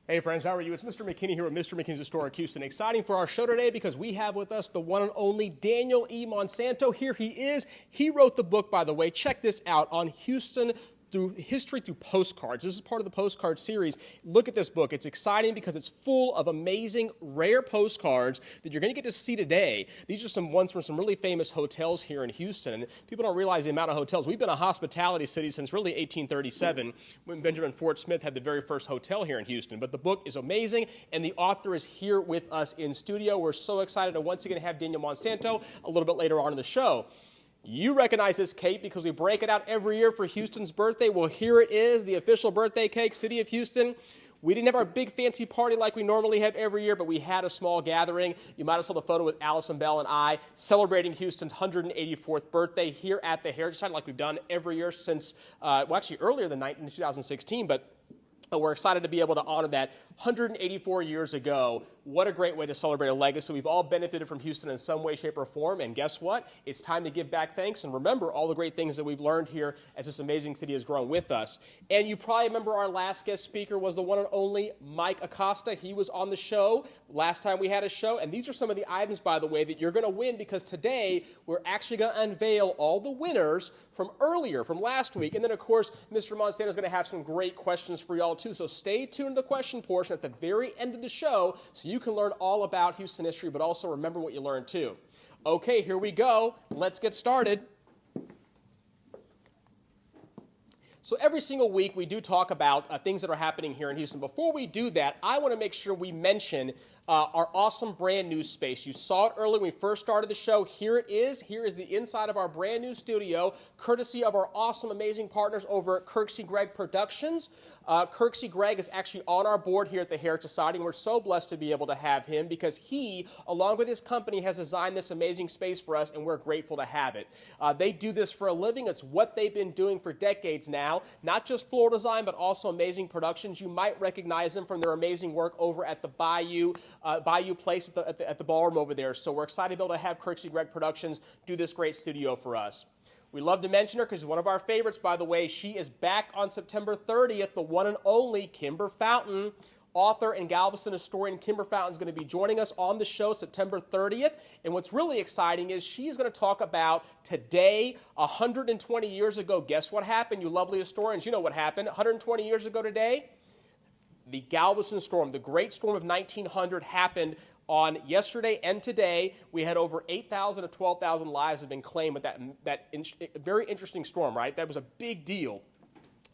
Hey friends, how are you? It's Mr. McKinney here with Mr. McKinney's Historic Houston. Exciting for our show today because we have with us the one and only Daniel E Monsanto. Here he is. He wrote the book, by the way. Check this out, on Houston through history through postcards. This is part of the postcard series. Look at this book. It's exciting because it's full of amazing, rare postcards that you're going to get to see today. These are some ones from some really famous hotels here in Houston. And people don't realize the amount of hotels. We've been a hospitality city since really 1837 when Benjamin Fort Smith had the very first hotel here in Houston. But the book is amazing, and the author is here with us in studio. We're so excited to once again have Daniel Monsanto a little bit later on in the show. You recognize this cake because we break it out every year for Houston's birthday. Well, here it is, the official birthday cake, City of Houston. We didn't have our big fancy party like we normally have every year, but we had a small gathering. You might have saw the photo with Allison Bell and I celebrating Houston's 184th birthday here at the Heritage Site like we've done every year since, well, actually earlier than 2016, but we're excited to be able to honor that 184 years ago. What a great way to celebrate a legacy. We've all benefited from Houston in some way, shape, or form. And guess what? It's time to give back thanks and remember all the great things that we've learned here as this amazing city has grown with us. And you probably remember our last guest speaker was the one and only Mike Acosta. He was on the show last time we had a show. And these are some of the items, by the way, that you're going to win because today we're actually going to unveil all the winners from earlier, from last week. And then, of course, Mr. Monsanto is going to have some great questions for y'all, too. So stay tuned to the question portion at the very end of the show so you can learn all about Houston history, but also remember what you learned, too. Okay, here we go. Let's get started. So every single week we do talk about things that are happening here in Houston. Before we do that, I want to make sure we mention our awesome brand new space. You saw it earlier when we first started the show. Here it is. Here is the inside of our brand new studio, courtesy of our awesome, amazing partners over at Kirksey Gregg Productions. Kirksey Gregg is actually on our board here at the Heritage Society, and we're so blessed to be able to have him because he, along with his company, has designed this amazing space for us, and we're grateful to have it. They do this for a living. It's what they've been doing for decades now. Not just floor design, but also amazing productions. You might recognize them from their amazing work over at the Bayou Place at the ballroom over there. So we're excited to be able to have Kirksey Gregg Productions do this great studio for us. We love to mention her because she's one of our favorites, by the way. She is back on September 30th, the one and only Kimber Fountain. Author and Galveston historian Kimber Fountain is going to be joining us on the show September 30th. And what's really exciting is she's going to talk about today, 120 years ago. Guess what happened, you lovely historians? You know what happened. 120 years ago today, the Galveston storm, the great storm of 1900 happened on yesterday and today. We had over 8,000 to 12,000 lives have been claimed with that very interesting storm, right? That was a big deal.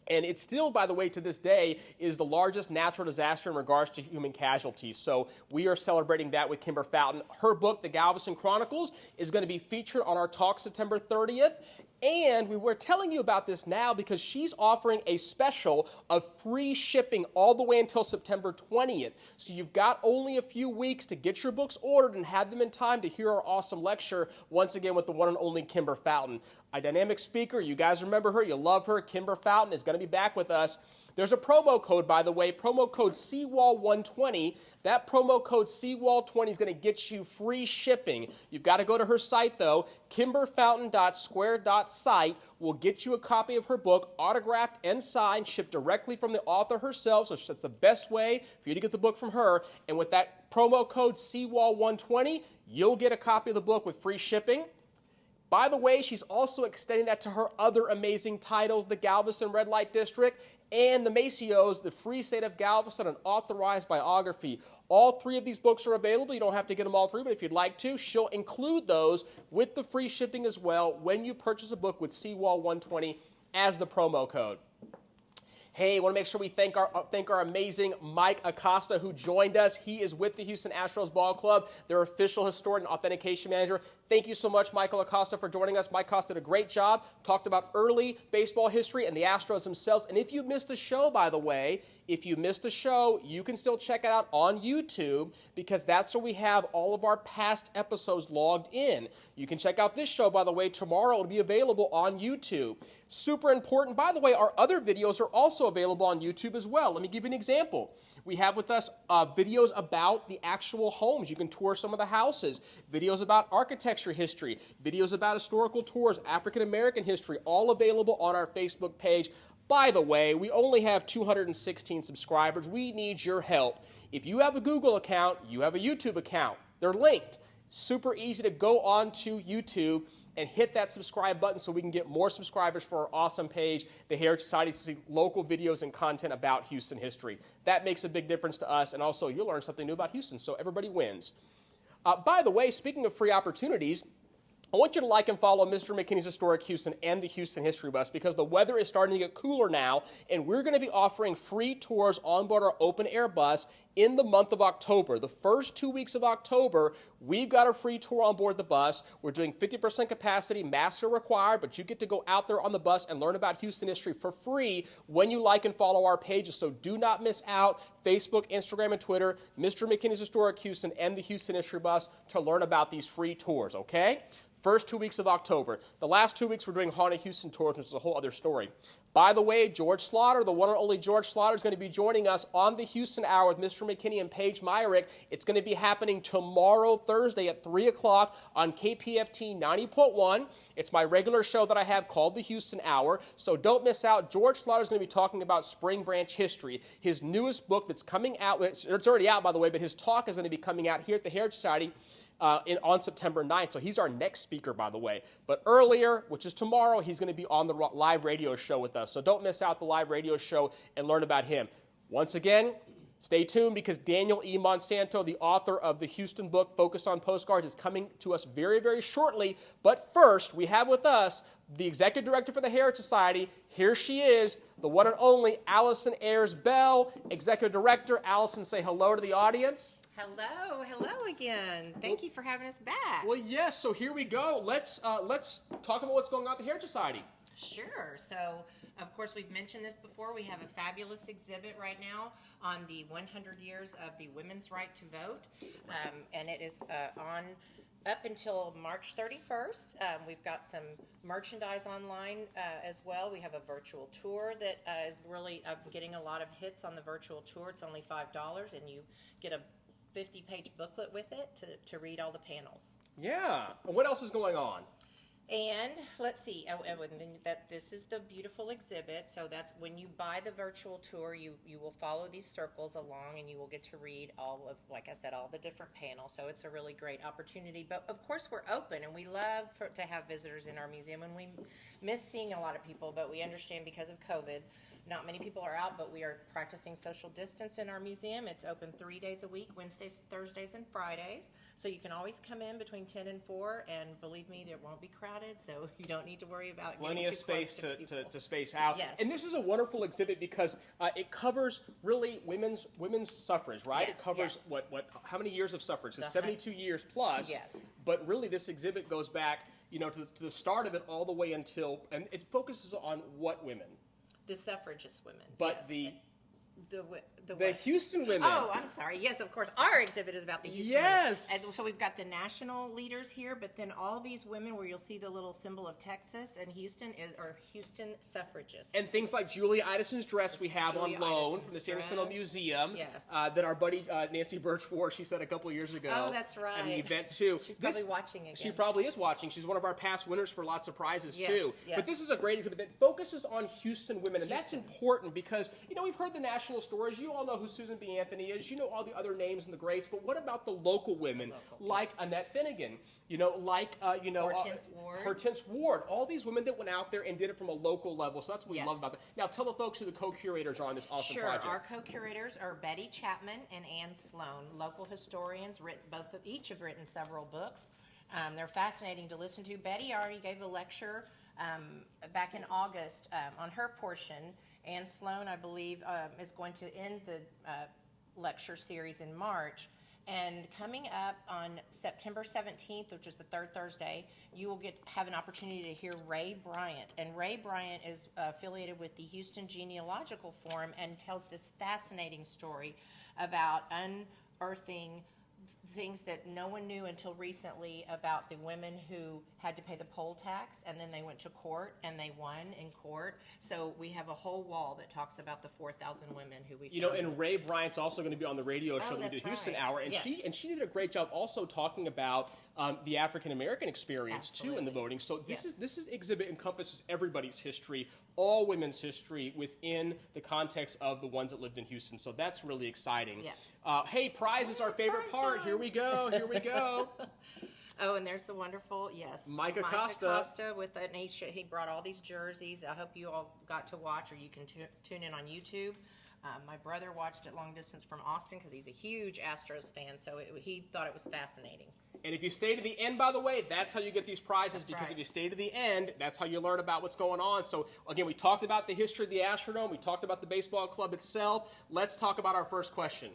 And it still, by the way, to this day, is the largest natural disaster in regards to human casualties. So we are celebrating that with Kimber Fountain. Her book, The Galveston Chronicles, is going to be featured on our talk September 30th. And we were telling you about this now because she's offering a special of free shipping all the way until September 20th. So you've got only a few weeks to get your books ordered and have them in time to hear our awesome lecture, once again with the one and only Kimber Fountain. A dynamic speaker, you guys remember her, you love her. Kimber Fountain is going to be back with us. There's a promo code, by the way, promo code CWAL120. That promo code CWAL20 is going to get you free shipping. You've got to go to her site, though. kimberfountain.square.site will get you a copy of her book, autographed and signed, shipped directly from the author herself. So that's the best way for you to get the book from her. And with that promo code CWAL120, you'll get a copy of the book with free shipping. By the way, she's also extending that to her other amazing titles, the Galveston Red Light District and the Macios, the Free State of Galveston, an authorized biography. All three of these books are available. You don't have to get them all three, but if you'd like to, she'll include those with the free shipping as well when you purchase a book with CWAL120 as the promo code. Hey, I want to make sure we thank our amazing Mike Acosta who joined us. He is with the Houston Astros Ball Club, their official historian and authentication manager. Thank you so much, Michael Acosta, for joining us. Mike Acosta did a great job, talked about early baseball history and the Astros themselves. And if you missed the show, by the way, if you missed the show, you can still check it out on YouTube because that's where we have all of our past episodes logged in. You can check out this show, by the way, tomorrow. It'll be available on YouTube. Super important. By the way, our other videos are also available on YouTube as well. Let me give you an example. We have with us videos about the actual homes. You can tour some of the houses, videos about architecture history, videos about historical tours, African-American history, all available on our Facebook page. By the way, we only have 216 subscribers. We need your help. If you have a Google account, you have a YouTube account. They're linked. Super easy to go on to YouTube and hit that subscribe button so we can get more subscribers for our awesome page, the Heritage Society, to see local videos and content about Houston history. That makes a big difference to us, and also you'll learn something new about Houston, so everybody wins. By the way, speaking of free opportunities, I want you to like and follow Mr. McKinney's Historic Houston and the Houston History Bus because the weather is starting to get cooler now, and we're going to be offering free tours on board our open-air bus in the month of October. The first 2 weeks of October, we've got a free tour on board the bus. We're doing 50% capacity, masks are required, but you get to go out there on the bus and learn about Houston history for free when you like and follow our pages. So do not miss out. Facebook, Instagram, and Twitter, Mr. McKinney's Historic Houston and the Houston History Bus to learn about these free tours, okay? First 2 weeks of October. The last 2 weeks we're doing Haunted Houston tours, which is a whole other story. By the way, George Slaughter, the one and only George Slaughter, is going to be joining us on the Houston Hour with Mr. McKinney and Paige Myrick. It's going to be happening tomorrow, Thursday at 3 o'clock on KPFT 90.1. It's my regular show that I have called the Houston Hour, so don't miss out. George Slaughter is going to be talking about Spring Branch history. His newest book that's coming out, it's already out, by the way, but his talk is going to be coming out here at the Heritage Society on September 9th. So he's our next speaker, by the way. But earlier, which is tomorrow, he's going to be on the live radio show with us. So don't miss out the live radio show and learn about him. Once again, stay tuned because Daniel E Monsanto, the author of the Houston book focused on postcards, is coming to us very, very shortly. But first, we have with us the executive director for the Heritage Society. Here she is, the one and only Allison Ayers-Bell, executive director. Allison, say hello to the audience. Hello again. Thank you for having us back. Well, yes, so here we go. Let's talk about what's going on at the Heritage Society. Sure. So, of course, we've mentioned this before. We have a fabulous exhibit right now on the 100 years of the women's right to vote, and it is on up until March 31st. We've got some merchandise online as well. We have a virtual tour that is really getting a lot of hits on the virtual tour. It's only $5, and you get a 50-page booklet with it to read all the panels. Yeah. What else is going on? And let's see, this is the beautiful exhibit. So that's when you buy the virtual tour, you will follow these circles along and you will get to read all of, like I said, all the different panels. So it's a really great opportunity. But of course we're open and we love to have visitors in our museum, and we miss seeing a lot of people, but we understand because of COVID, not many people are out, but we are practicing social distance in our museum. It's open 3 days a week, Wednesdays, Thursdays, and Fridays. So you can always come in between 10 and 4, and believe me, it won't be crowded, so you don't need to worry about plenty of space to space out. Yes. And this is a wonderful exhibit because it covers really women's suffrage, right? Yes, it covers yes. how many years of suffrage? It's 72 years plus. Yes. But really, this exhibit goes back, to the start of it all the way until, and it focuses on what women? The suffragist women. But yes. the Houston women. Oh, I'm sorry. Yes, of course. Our exhibit is about the Houston yes. women. And so we've got the national leaders here, but then all these women where you'll see the little symbol of Texas and Houston are Houston suffragists. And things like Julia Idison's dress we have on loan from the San Jacinto Museum. Yes. That our buddy Nancy Birch wore, she said a couple of years ago. Oh, that's right. At an event too. She's probably watching again. She probably is watching. She's one of our past winners for lots of prizes too. Yes. But this is a great exhibit that focuses on Houston women. And that's important because, we've heard the national stories. You all know who Susan B. Anthony is. You know all the other names and the greats. But what about the local women like Annette Finnegan? Hortense Ward. All these women that went out there and did it from a local level. So that's what we love about it. Now tell the folks who the co-curators are on this awesome project. Sure. Our co-curators are Betty Chapman and Ann Sloan, local historians. Each have written several books. They're fascinating to listen to. Betty already gave a lecture back in August on her portion. Ann Sloan, I believe, is going to end the lecture series in March. And coming up on September 17th, which is the third Thursday, you will have an opportunity to hear Ray Bryant. And Ray Bryant is affiliated with the Houston Genealogical Forum and tells this fascinating story about unearthing things that no one knew until recently about the women who had to pay the poll tax, and then they went to court and they won in court. So we have a whole wall that talks about the 4,000 women who we You know, and Ray Bryant's also going to be on the radio show that we do Houston right. Hour, and Yes. she did a great job also talking about the African American experience too in the Absolutely. voting. So Yes. this exhibit encompasses everybody's history, all women's history within the context of the ones that lived in Houston. So that's really exciting. Yes. Hey, prize is our favorite prize part. time. Here we go. Here we go. Oh, and there's the wonderful, yes, Mike Mike Acosta. Acosta with an he brought all these jerseys. I hope you all got to watch, or you can tune in on YouTube. My brother watched it long distance from Austin because he's a huge Astros fan, so he thought it was fascinating. And if you stay to the end, by the way, that's how you get these prizes, That's because right. if you stay to the end, that's how you learn about what's going on. So, again, we talked about the history of the Astrodome. We talked about the baseball club itself. Let's talk about our first question.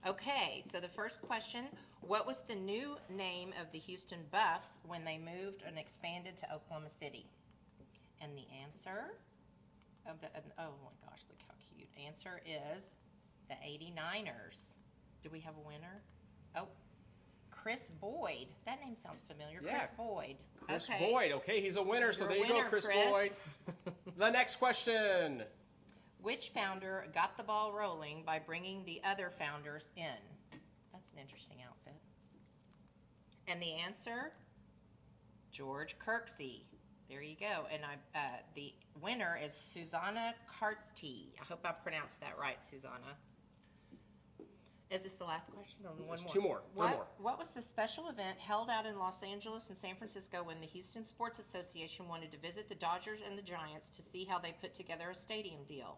Okay, so the first question, what was the new name of the Houston Buffs when they moved and expanded to Oklahoma City? And the answer of the, oh my gosh, look how cute. Answer is the 89ers. Do we have a winner? Oh, Chris Boyd. That name sounds familiar. Yeah. Chris Boyd. Chris Okay. Boyd. Okay, he's a winner, so You're there a you go, winner, Chris Chris. Boyd. The next question. Which founder got the ball rolling by bringing the other founders in? That's an interesting outfit. And the answer, George Kirksey. There you go. And the winner is Susanna Carty. I hope I pronounced that right, Susanna. Is this the last question? Or one There's more? two more. One more. What was the special event held out in Los Angeles and San Francisco when the Houston Sports Association wanted to visit the Dodgers and the Giants to see how they put together a stadium deal?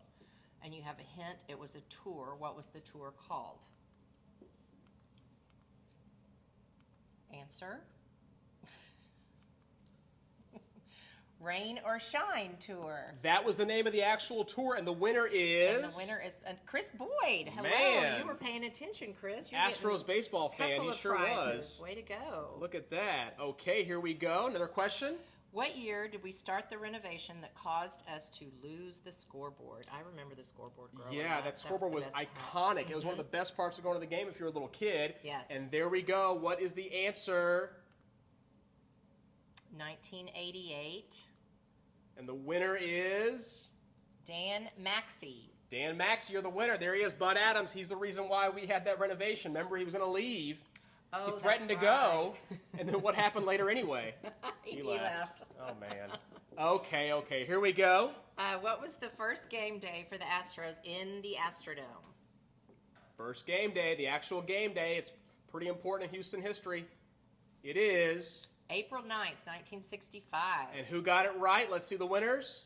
And you have a hint. It was a tour. What was the tour called? Answer. Rain or Shine Tour. That was the name of the actual tour, and the winner is... And the winner is Chris Boyd. Hello. Man. You were paying attention, Chris. You're Astros baseball fan. couple He of sure prizes. was. Way to go. Look at that. Okay, here we go. Another question. What year did we start the renovation that caused us to lose the scoreboard? I remember the scoreboard growing Yeah, up. that scoreboard the was best iconic. part. It was one of the best parts of going to the game if you were a little kid. Yes. And there we go. What is the answer? 1988. And the winner is... Dan Maxey. Dan Max, you're the winner. There he is, Bud Adams. He's the reason why we had that renovation. Remember, he was going to leave. Oh, He threatened to that's go, right. and then what happened later anyway? He left. Oh, man. Okay, here we go. What was the first game day for the Astros in the Astrodome? First game day, the actual game day. It's pretty important in Houston history. It is... April 9th, 1965. And who got it right? Let's see the winners.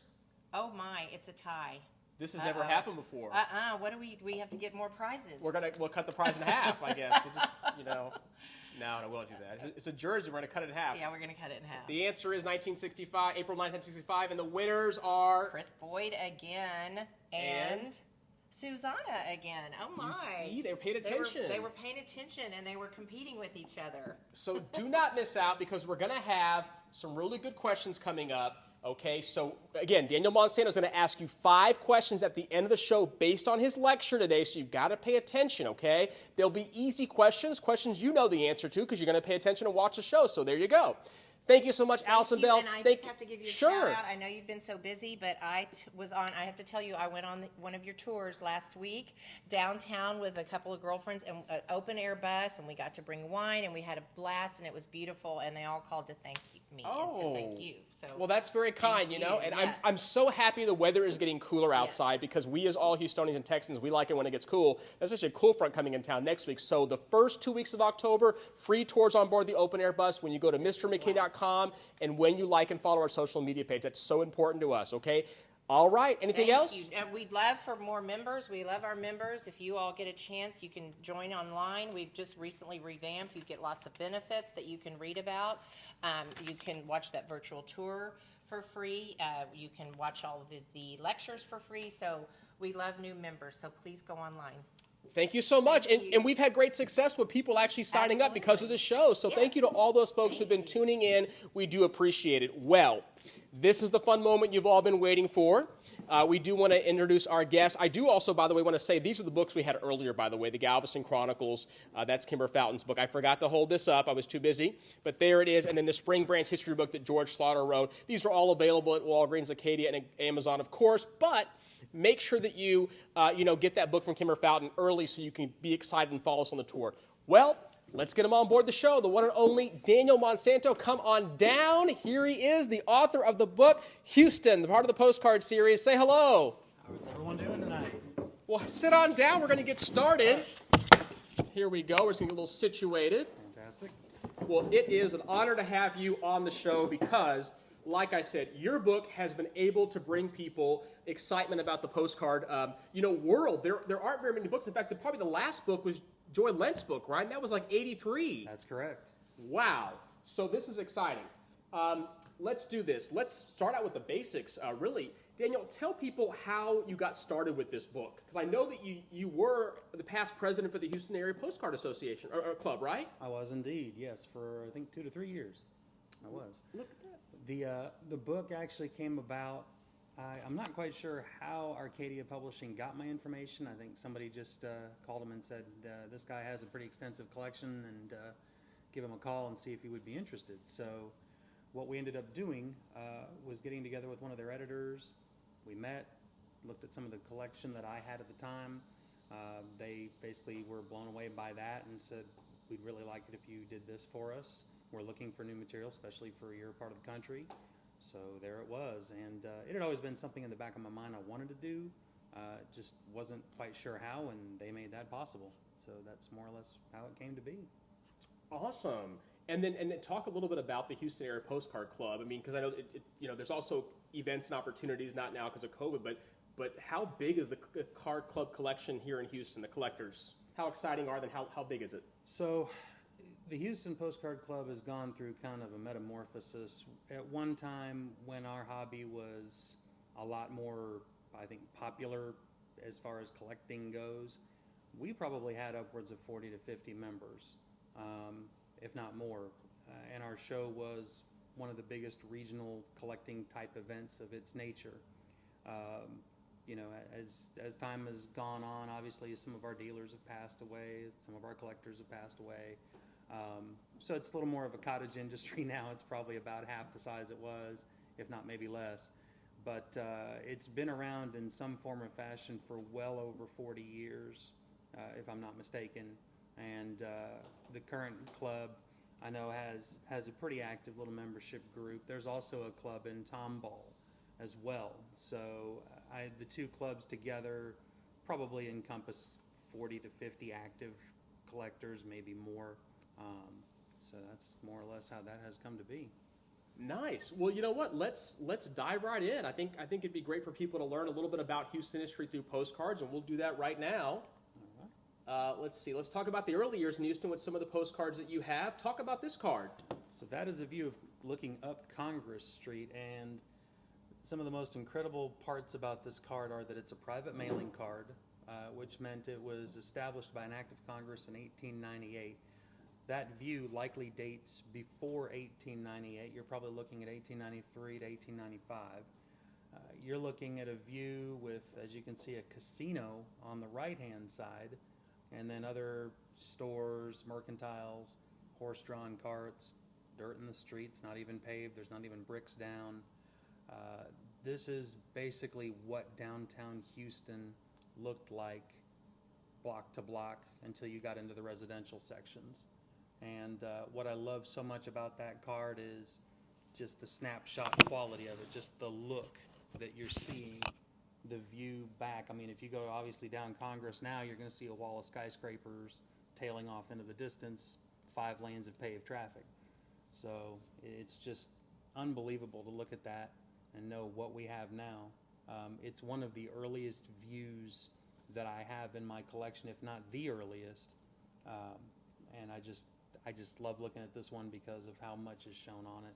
Oh my, it's a tie. This has never happened before. What do we have to get more prizes? We'll cut the prize in half, I guess. We'll just, no, we won't do that. It's a jersey. We're going to cut it in half. Yeah, we're going to cut it in half. The answer is 1965, April 9th, 1965, and the winners are... Chris Boyd again and Susanna again. Oh my. You see, they paid attention. They were paying attention and they were competing with each other. So do not miss out, because we're going to have some really good questions coming up. Okay, so again, Daniel Monsanto is going to ask you 5 questions at the end of the show based on his lecture today, so you've got to pay attention, okay? They'll be easy questions you know the answer to, because you're going to pay attention and watch the show, so there you go. Thank you so much, Allison Bell. And I just have to give you a Sure. shout out. I know you've been so busy, but I have to tell you, I went on one of your tours last week downtown with a couple of girlfriends and an open air bus, and we got to bring wine, and we had a blast, and it was beautiful, and they all called to thank me and to thank you. So well, that's very kind, thank you know, you. and Yes. I'm so happy the weather is getting cooler outside, because we as all Houstonians and Texans, we like it when it gets cool. There's actually a cool front coming in town next week. So the first 2 weeks of October, free tours on board the open air bus when you go to MrMcKinney.com and when you like and follow our social media page. That's so important to us, okay? All right, anything else? We'd love for more members. We love our members. If you all get a chance, you can join online. We've just recently revamped. You get lots of benefits that you can read about. You can watch that virtual tour for free. You can watch all of the lectures for free. So we love new members, so please go online. Thank you so much. And we've had great success with people actually signing up because of the show. So thank you to all those folks who've been tuning in. We do appreciate it. Well, this is the fun moment you've all been waiting for. We do want to introduce our guests. I do also, by the way, want to say these are the books we had earlier, by the way, the Galveston Chronicles. That's Kimber Fountain's book. I forgot to hold this up. I was too busy. But there it is. And then the Spring Branch history book that George Slaughter wrote. These are all available at Walgreens, Acadia, and Amazon, of course. But make sure that you, get that book from Kimber Fountain early so you can be excited and follow us on the tour. Well, let's get him on board the show. The one and only Daniel Monsanto. Come on down. Here he is, the author of the book, Houston, the part of the Postcard series. Say hello. How is everyone doing tonight? Well, sit on down. We're going to get started. Here we go. We're just going to get a little situated. Fantastic. Well, it is an honor to have you on the show because, like I said, your book has been able to bring people excitement about the postcard, world. There aren't very many books. In fact, probably the last book was Joy Lent's book, right? And that was like 83. That's correct. Wow. So this is exciting. Let's do this. Let's start out with the basics, really. Daniel, tell people how you got started with this book. Because I know that you were the past president for the Houston Area Postcard Association, or Club, right? I was indeed, yes, for I think 2 to 3 years. I was. Look at that. The book actually came about, I'm not quite sure how Arcadia Publishing got my information. I think somebody just called him and said, this guy has a pretty extensive collection, and give him a call and see if he would be interested. So what we ended up doing was getting together with one of their editors. We met, looked at some of the collection that I had at the time. They basically were blown away by that and said, we'd really like it if you did this for us. We're looking for new material, especially for your part of the country. So there it was. And it had always been something in the back of my mind I wanted to do. Just wasn't quite sure how, and they made that possible. So that's more or less how it came to be. Awesome. And then talk a little bit about the Houston Area Postcard Club. I mean, because I know there's also events and opportunities, not now because of COVID, but how big is the card club collection here in Houston? The collectors, how exciting are they? How big is it? So, the Houston Postcard Club has gone through kind of a metamorphosis. At one time, when our hobby was a lot more, I think, popular as far as collecting goes, we probably had upwards of 40 to 50 members. If not more. And our show was one of the biggest regional collecting type events of its nature. As time has gone on, obviously some of our dealers have passed away, some of our collectors have passed away. So it's a little more of a cottage industry now. It's probably about half the size it was, if not maybe less. But it's been around in some form or fashion for well over 40 years, if I'm not mistaken. And the current club, I know, has a pretty active little membership group. There's also a club in Tomball as well. So the two clubs together probably encompass 40 to 50 active collectors, maybe more. So that's more or less how that has come to be. Nice. Well, you know what? Let's dive right in. I think it'd be great for people to learn a little bit about Houston history through postcards, and we'll do that right now. Let's see. Let's talk about the early years in Houston with some of the postcards that you have. Talk about this card. So that is a view of looking up Congress Street, and some of the most incredible parts about this card are that it's a private mailing card, which meant it was established by an act of Congress in 1898. That view likely dates before 1898. You're probably looking at 1893 to 1895. You're looking at a view with, as you can see, a casino on the right-hand side, and then other stores, mercantiles, horse-drawn carts, dirt in the streets, not even paved, there's not even bricks down. This is basically what downtown Houston looked like block to block until you got into the residential sections. And what I love so much about that card is just the snapshot quality of it, just the look that you're seeing, the view back. I mean, if you go obviously down Congress now, you're going to see a wall of skyscrapers tailing off into the distance, 5 lanes of paved traffic. So it's just unbelievable to look at that and know what we have now. It's one of the earliest views that I have in my collection, if not the earliest. And I just love looking at this one because of how much is shown on it.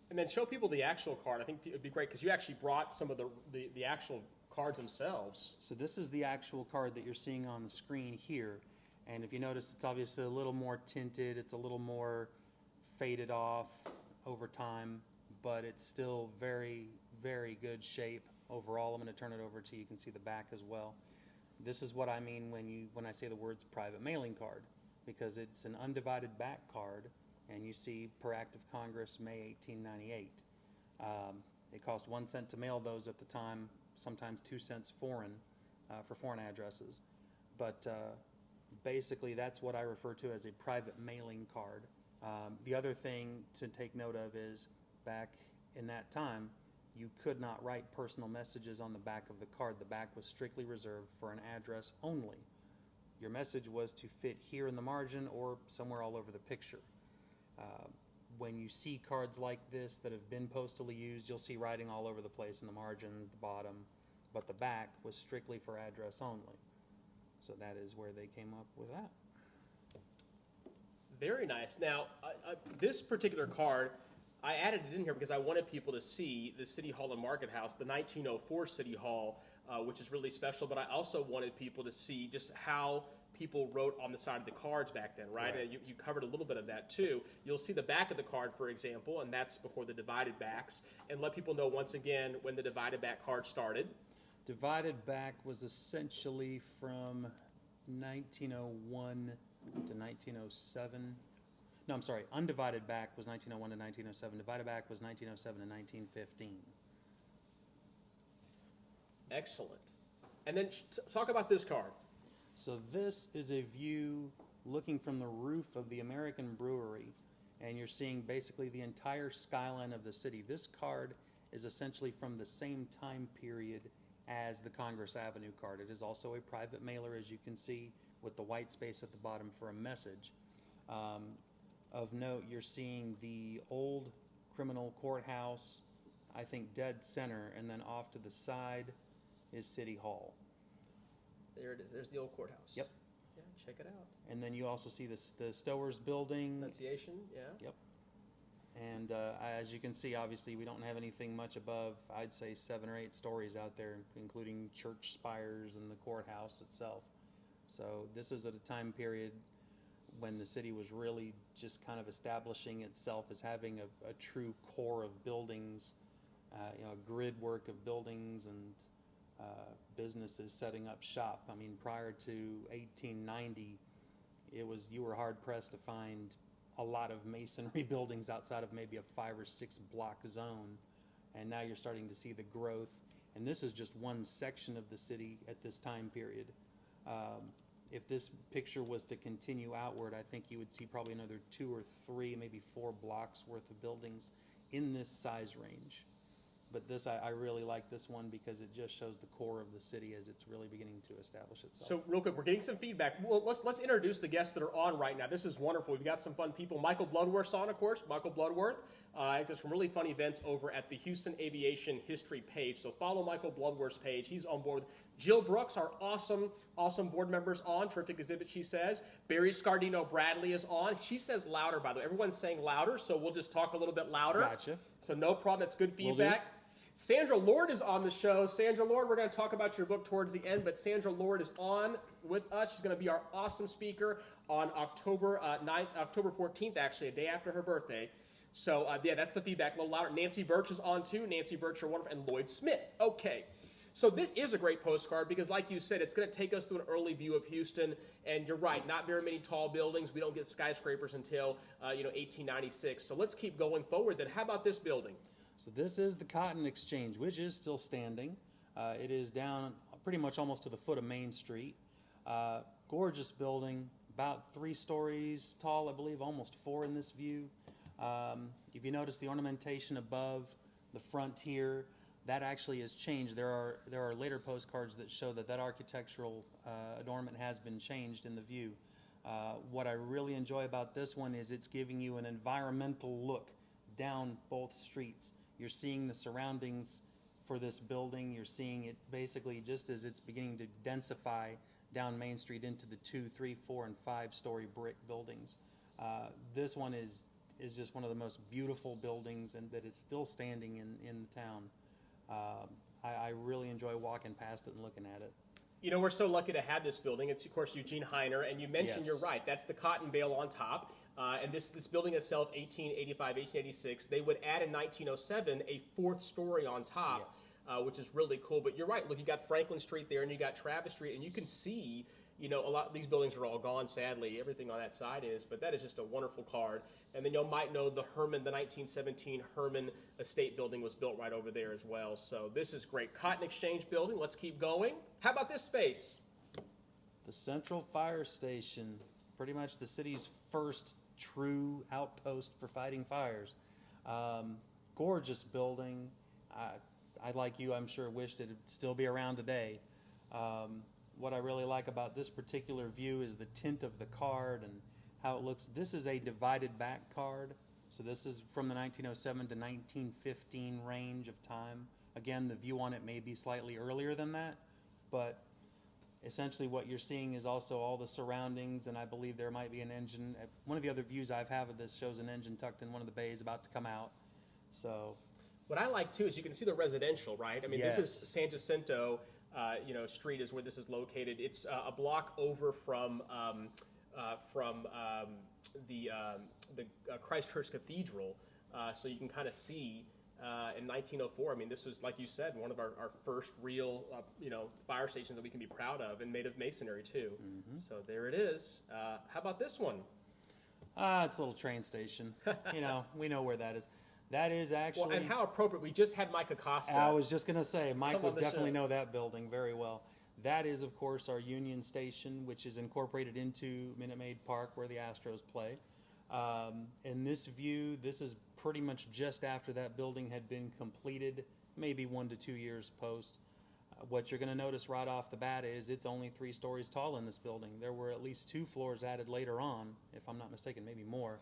And then show people the actual card. I think it would be great because you actually brought some of the actual cards themselves. So this is the actual card that you're seeing on the screen here. And if you notice, it's obviously a little more tinted. It's a little more faded off over time, but it's still very, very good shape overall. I'm going to turn it over to you. You can see the back as well. This is what I mean when I say the words private mailing card, because it's an undivided back card, and you see per act of Congress, May 1898. It cost 1 cent to mail those at the time, sometimes 2 cents foreign for foreign addresses. But basically, that's what I refer to as a private mailing card. The other thing to take note of is back in that time, you could not write personal messages on the back of the card. The back was strictly reserved for an address only. Your message was to fit here in the margin or somewhere all over the picture. When you see cards like this that have been postally used, you'll see writing all over the place in the margin, the bottom, but the back was strictly for address only. So that is where they came up with that. Very nice. Now, this particular card, I added it in here because I wanted people to see the City Hall and Market House, the 1904 City Hall, which is really special, but I also wanted people to see just how people wrote on the side of the cards back then, right? Correct. You covered a little bit of that too. You'll see the back of the card, for example, and that's before the divided backs. And let people know once again when the divided back card started. Divided back was essentially from 1901 to 1907. No, I'm sorry. Undivided back was 1901 to 1907. Divided back was 1907 to 1915. Excellent. And then talk about this card. So this is a view looking from the roof of the American Brewery, and you're seeing basically the entire skyline of the city. This card is essentially from the same time period as the Congress Avenue card. It is also a private mailer, as you can see, with the white space at the bottom for a message. Of note, you're seeing the old criminal courthouse, I think dead center, and then off to the side is City Hall. There it is. There's the old courthouse. Yep. Yeah, check it out. And then you also see the Stowers building. Pronunciation, yeah. Yep. And as you can see, obviously, we don't have anything much above, I'd say, 7 or 8 stories out there, including church spires and the courthouse itself. So this is at a time period when the city was really just kind of establishing itself as having a true core of buildings, a grid work of buildings and businesses setting up shop. I mean, prior to 1890, you were hard pressed to find a lot of masonry buildings outside of maybe a 5 or 6 block zone, and now you're starting to see the growth. And this is just one section of the city at this time period. If this picture was to continue outward, I think you would see probably another 2 or 3, maybe 4 blocks worth of buildings in this size range. But this, I really like this one because it just shows the core of the city as it's really beginning to establish itself. So real quick, we're getting some feedback. Well, let's introduce the guests that are on right now. This is wonderful. We've got some fun people. Michael Bloodworth's on, of course. Michael Bloodworth does some really fun events over at the Houston Aviation History page. So follow Michael Bloodworth's page. He's on board. Jill Brooks, our awesome board members on. Terrific exhibit, she says. Barry Scardino Bradley is on. She says louder, by the way. Everyone's saying louder, so we'll just talk a little bit louder. Gotcha. So no problem. That's good Will do. feedback. Sandra Lord is on the show. Sandra Lord, we're going to talk about your book towards the end, but Sandra Lord is on with us. She's going to be our awesome speaker on October 9th, October 14th, actually, a day after her birthday. So, yeah, that's the feedback. A little louder. Nancy Birch is on, too. Nancy Birch, you're wonderful. And Lloyd Smith. Okay. So this is a great postcard because, like you said, it's going to take us to an early view of Houston. And you're right, not very many tall buildings. We don't get skyscrapers until, 1896. So let's keep going forward. Then how about this building? So this is the Cotton Exchange, which is still standing. It is down pretty much almost to the foot of Main Street. Gorgeous building, about 3 stories tall, I believe, almost 4 in this view. If you notice the ornamentation above the front here, that actually has changed. There are later postcards that show that architectural adornment has been changed in the view. What I really enjoy about this one is it's giving you an environmental look down both streets. You're seeing the surroundings for this building. You're seeing it basically just as it's beginning to densify down Main Street into the 2, 3, 4, and 5-story brick buildings. This one is just one of the most beautiful buildings and that is still standing in the town. I really enjoy walking past it and looking at it. You know, we're so lucky to have this building. It's, of course, Eugene Heiner, and you mentioned, Yes. you're right, that's the cotton bale on top. And this building itself, 1885, 1886, they would add in 1907 a fourth story on top, Yes. Which is really cool. But you're right, look, you got Franklin Street there, and you got Travis Street, and you can see, you know, a lot of these buildings are all gone, sadly. Everything on that side is, but that is just a wonderful card. And then you might know the 1917 Herman Estate building was built right over there as well. So this is great. Cotton Exchange building, let's keep going. How about this space? The Central Fire Station, pretty much the city's first true outpost for fighting fires. Gorgeous building. I, like you, I'm sure, wished it'd still be around today. What I really like about this particular view is the tint of the card and how it looks. This is a divided back card. So this is from the 1907 to 1915 range of time. Again, the view on it may be slightly earlier than that, but essentially what you're seeing is also all the surroundings, and I believe there might be an engine. One of the other views I've had of this shows an engine tucked in one of the bays about to come out. So what I like too is you can see the residential, right? I mean, Yes. this is San Jacinto, street is where this is located. It's a block over from the Christ Church Cathedral, so you can kind of see. In 1904, I mean, this was, like you said, one of our first real, fire stations that we can be proud of, and made of masonry too. Mm-hmm. So there it is. How about this one? it's a little train station. We know where that is. That is actually. Well, and how appropriate. We just had Mike Acosta. I was just going to say, Mike Come on would the definitely show. know that building very well. That is, of course, our Union Station, which is incorporated into Minute Maid Park, where the Astros play. In this view, this is pretty much just after that building had been completed, maybe 1 to 2 years post. What you're going to notice right off the bat is it's only 3 stories tall in this building. There were at least 2 floors added later on, if I'm not mistaken, maybe more.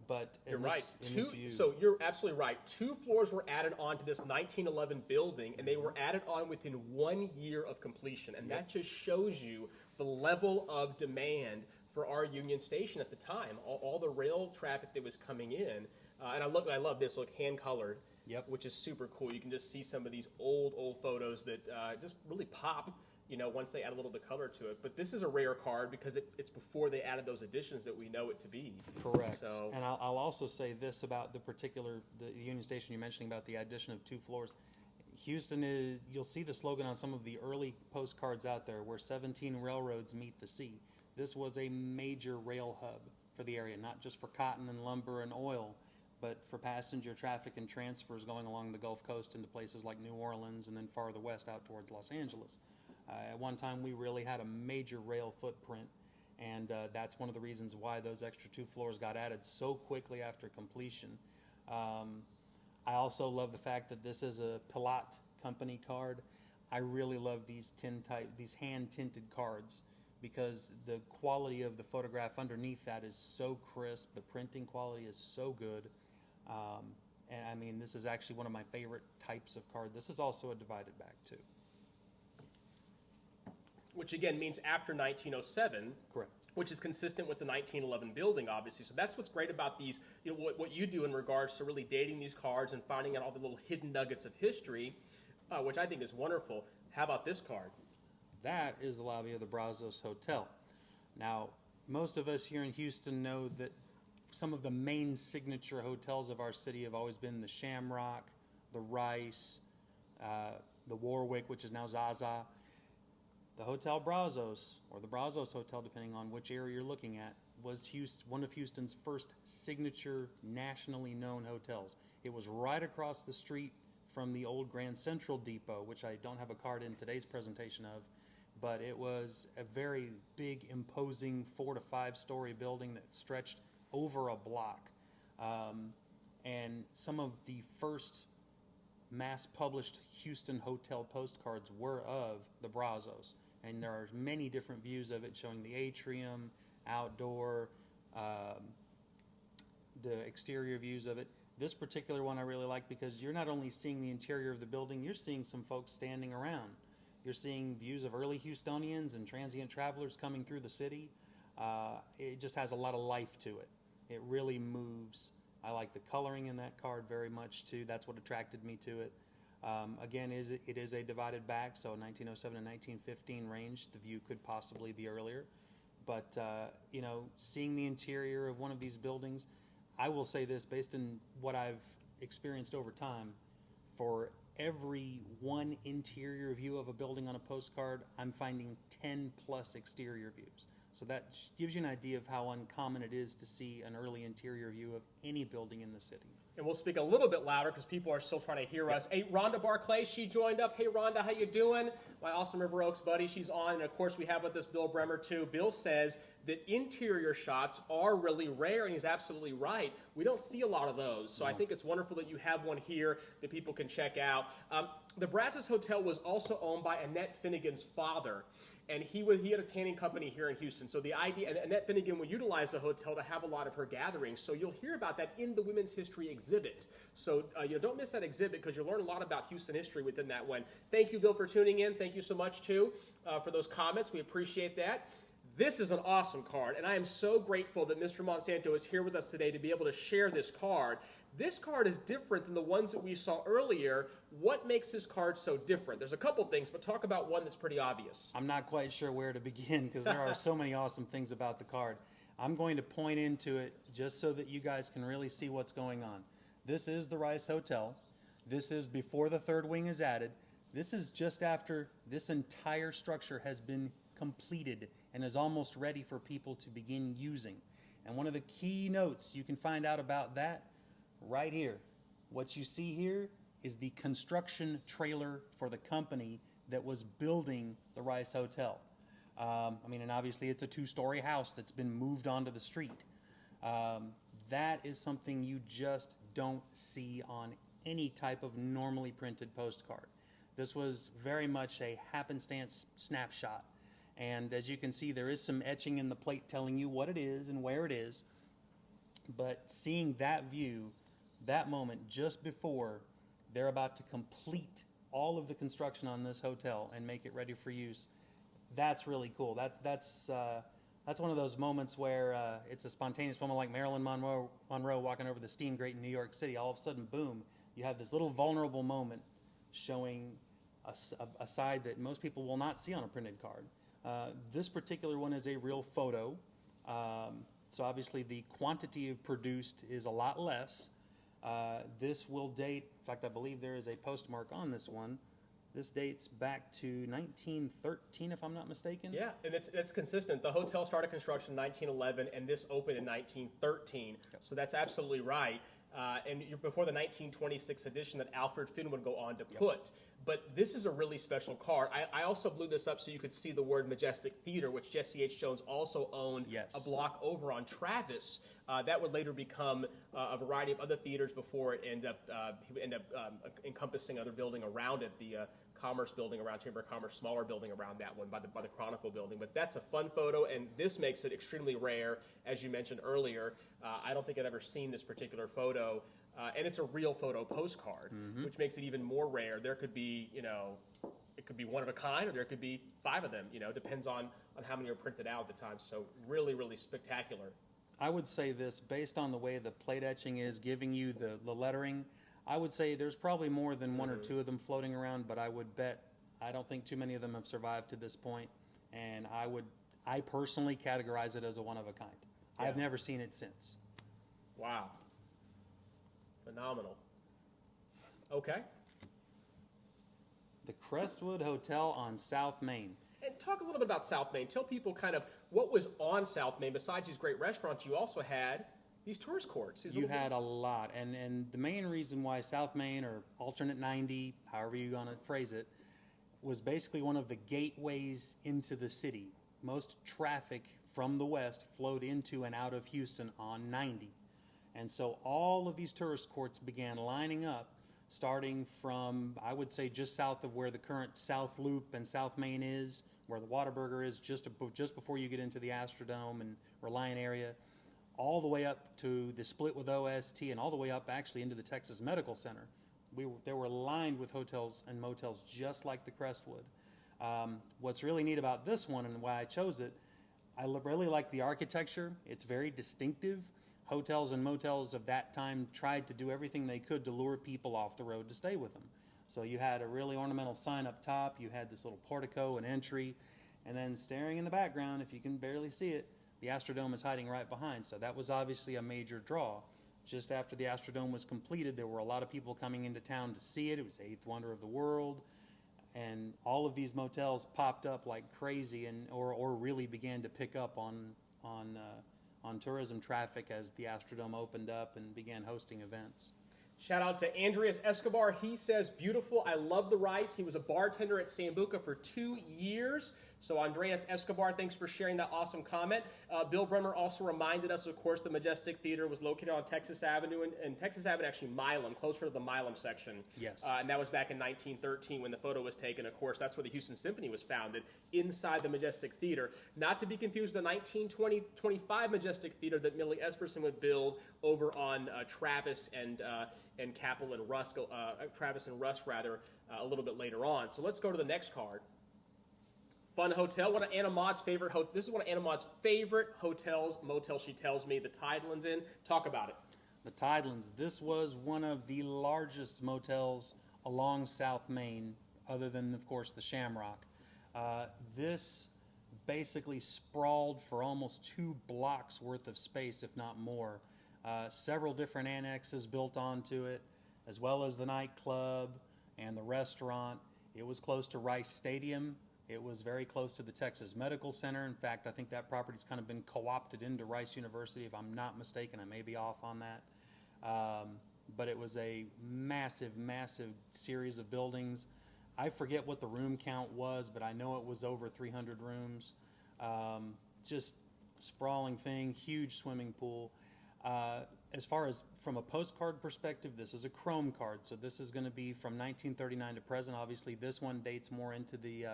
But You're in right. this view, So you're absolutely right. 2 floors were added on to this 1911 building, and they were added on within 1 year of completion. And that just shows you the level of demand for our Union Station at the time. All the rail traffic that was coming in. And I love this, look, hand-colored, Yep. which is super cool. You can just see some of these old photos that just really pop, once they add a little bit of color to it. But this is a rare card because it's before they added those additions that we know it to be. correct. So, And I'll also say this about the Union Station you're mentioning about the addition of 2 floors. Houston is, you'll see the slogan on some of the early postcards out there, where 17 railroads meet the sea. This was a major rail hub for the area, not just for cotton and lumber and oil, but for passenger traffic and transfers going along the Gulf Coast into places like New Orleans and then farther west out towards Los Angeles. At one time, we really had a major rail footprint, and that's one of the reasons why those extra 2 floors got added so quickly after completion. I also love the fact that this is a Pilat company card. I really love these hand-tinted cards, because the quality of the photograph underneath that is so crisp. The printing quality is so good. And I mean, this is actually one of my favorite types of card. This is also a divided back too. which again means after 1907. Correct. Which is consistent with the 1911 building, obviously. So that's what's great about these, what you do in regards to really dating these cards and finding out all the little hidden nuggets of history, which I think is wonderful. How about this card? That is the lobby of the Brazos Hotel. Now, most of us here in Houston know that some of the main signature hotels of our city have always been the Shamrock, the Rice, the Warwick, which is now Zaza. The Hotel Brazos, or the Brazos Hotel, depending on which area you're looking at, was one of Houston's first signature nationally known hotels. It was right across the street from the old Grand Central Depot, which I don't have a card in today's presentation of, but it was a very big, imposing 4 to 5 story building that stretched over a block. And some of the first mass-published Houston hotel postcards were of the Brazos. And there are many different views of it, showing the atrium, outdoor, the exterior views of it. This particular one I really like because you're not only seeing the interior of the building, you're seeing some folks standing around. You're seeing views of early Houstonians and transient travelers coming through the city. It just has a lot of life to it. It really moves. I like the coloring in that card very much too. That's what attracted me to it. Again, it is a divided back, so 1907 and 1915 range. The view could possibly be earlier. But, seeing the interior of one of these buildings, I will say this, based on what I've experienced over time, for every one interior view of a building on a postcard, I'm finding 10 plus exterior views. So that gives you an idea of how uncommon it is to see an early interior view of any building in the city. And we'll speak a little bit louder because people are still trying to hear us. Hey, Rhonda Barclay, she joined up. Hey, Rhonda, how you doing? My awesome River Oaks buddy, she's on. And, of course, we have with us Bill Bremer, too. Bill says that interior shots are really rare, and he's absolutely right. We don't see a lot of those. So I think it's wonderful that you have one here that people can check out. The Brazos Hotel was also owned by Annette Finnegan's father. And he had a tanning company here in Houston. So the idea, and Annette Finnegan would utilize the hotel to have a lot of her gatherings. So you'll hear about that in the Women's History exhibit. So don't miss that exhibit because you'll learn a lot about Houston history within that one. Thank you, Bill, for tuning in. Thank you so much, too, for those comments. We appreciate that. This is an awesome card, and I am so grateful that Mr. Monsanto is here with us today to be able to share this card. This card is different than the ones that we saw earlier. What makes this card so different? There's a couple things, but talk about one that's pretty obvious. I'm not quite sure where to begin because there are so many awesome things about the card. I'm going to point into it just so that you guys can really see what's going on. This is the Rice Hotel. This is before the third wing is added. This is just after this entire structure has been completed and is almost ready for people to begin using. And one of the key notes you can find out about that right here. What you see here is the construction trailer for the company that was building the Rice Hotel. And obviously it's a two-story house that's been moved onto the street. That is something you just don't see on any type of normally printed postcard. This was very much a happenstance snapshot. And as you can see, there is some etching in the plate telling you what it is and where it is. But seeing that view, that moment just before they're about to complete all of the construction on this hotel and make it ready for use, that's really cool. That's one of those moments where it's a spontaneous moment like Marilyn Monroe walking over the steam grate in New York City. All of a sudden, boom, you have this little vulnerable moment showing a side that most people will not see on a printed card. This particular one is a real photo. So obviously the quantity produced is a lot less. This will date, in fact, I believe there is a postmark on this one. This dates back to 1913, if I'm not mistaken. Yeah, and it's consistent. The hotel started construction in 1911, and this opened in 1913. Yep. So that's absolutely right. And you're before the 1926 edition that Alfred Finn would go on to put. But this is a really special card. I also blew this up so you could see the word Majestic Theater, which Jesse H. Jones also owned a block over on Travis. That would later become a variety of other theaters before it ended up encompassing other building around it, the Commerce building around Chamber of Commerce, smaller building around that one by the Chronicle building. But that's a fun photo, and this makes it extremely rare, as you mentioned earlier. I don't think I've ever seen this particular photo, and it's a real photo postcard, which makes it even more rare. There could be, it could be one of a kind, or there could be 5 of them. Depends on how many are printed out at the time. So really, really spectacular. I would say this, based on the way the plate etching is giving you the lettering, I would say there's probably more than 1 or 2 of them floating around, but I would bet I don't think too many of them have survived to this point, and I personally categorize it as a one of a kind. Yeah. I've never seen it since. Wow. Phenomenal. Okay. The Crestwood Hotel on South Main. And talk a little bit about South Main. Tell people kind of what was on South Main. Besides these great restaurants, you also had these tourist courts. You had a lot. And the main reason why South Main, or alternate 90, however you're going to phrase it, was basically one of the gateways into the city. Most traffic from the west flowed into and out of Houston on 90. And so all of these tourist courts began lining up, starting from, I would say, just south of where the current South Loop and South Main is, where the Whataburger is, just before you get into the Astrodome and Reliant area, all the way up to the split with OST, and all the way up actually into the Texas Medical Center. They were lined with hotels and motels just like the Crestwood. What's really neat about this one and why I chose it, I really like the architecture. It's very distinctive. Hotels and motels of that time tried to do everything they could to lure people off the road to stay with them. So you had a really ornamental sign up top, you had this little portico and entry, and then staring in the background, if you can barely see it, the Astrodome is hiding right behind. So that was obviously a major draw. Just after the Astrodome was completed, there were a lot of people coming into town to see it. It was the eighth wonder of the world. And all of these motels popped up like crazy, or really began to pick up on tourism traffic as the Astrodome opened up and began hosting events. Shout out to Andreas Escobar. He says, beautiful. I love the rice. He was a bartender at Sambuca for 2 years. So Andreas Escobar, thanks for sharing that awesome comment. Bill Bremer also reminded us, of course, the Majestic Theater was located on Texas Avenue, and Texas Avenue, actually Milam, closer to the Milam section. Yes. And that was back in 1913 when the photo was taken. Of course, that's where the Houston Symphony was founded, inside the Majestic Theater. Not to be confused with the 1925 Majestic Theater that Millie Esperson would build over on Travis and Capel and Rusk, Travis and Rusk, rather, a little bit later on. So let's go to the next card. Fun hotel. One of Anna Maud's favorite. This is one of Anna Maud's favorite motels. She tells me the Tidelands Inn. Talk about it. The Tidelands. This was one of the largest motels along South Main, other than, of course, the Shamrock. This basically sprawled for almost 2 blocks worth of space, if not more. Several different annexes built onto it, as well as the nightclub and the restaurant. It was close to Rice Stadium. It was very close to the Texas Medical Center. In fact, I think that property's kind of been co-opted into Rice University, if I'm not mistaken. I may be off on that. But it was a massive, massive series of buildings. I forget what the room count was, but I know it was over 300 rooms. Just sprawling thing, huge swimming pool. As far as from a postcard perspective, this is a chrome card, so this is going to be from 1939 to present. Obviously, this one dates more into the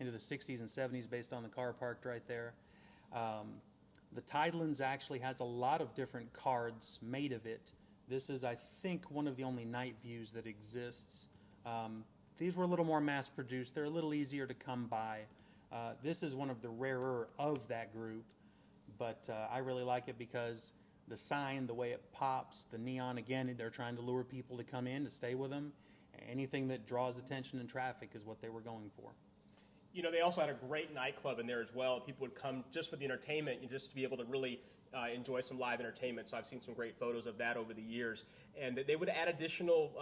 60s and 70s based on the car parked right there. The Tidelands actually has a lot of different cards made of it. This is, I think, one of the only night views that exists. These were a little more mass-produced. They're a little easier to come by. This is one of the rarer of that group, but I really like it because the sign, the way it pops, the neon, again, they're trying to lure people to come in, to stay with them. Anything that draws attention and traffic is what they were going for. You know, they also had a great nightclub in there as well. People would come just for the entertainment and just to be able to really enjoy some live entertainment. So I've seen some great photos of that over the years. And they would add additional,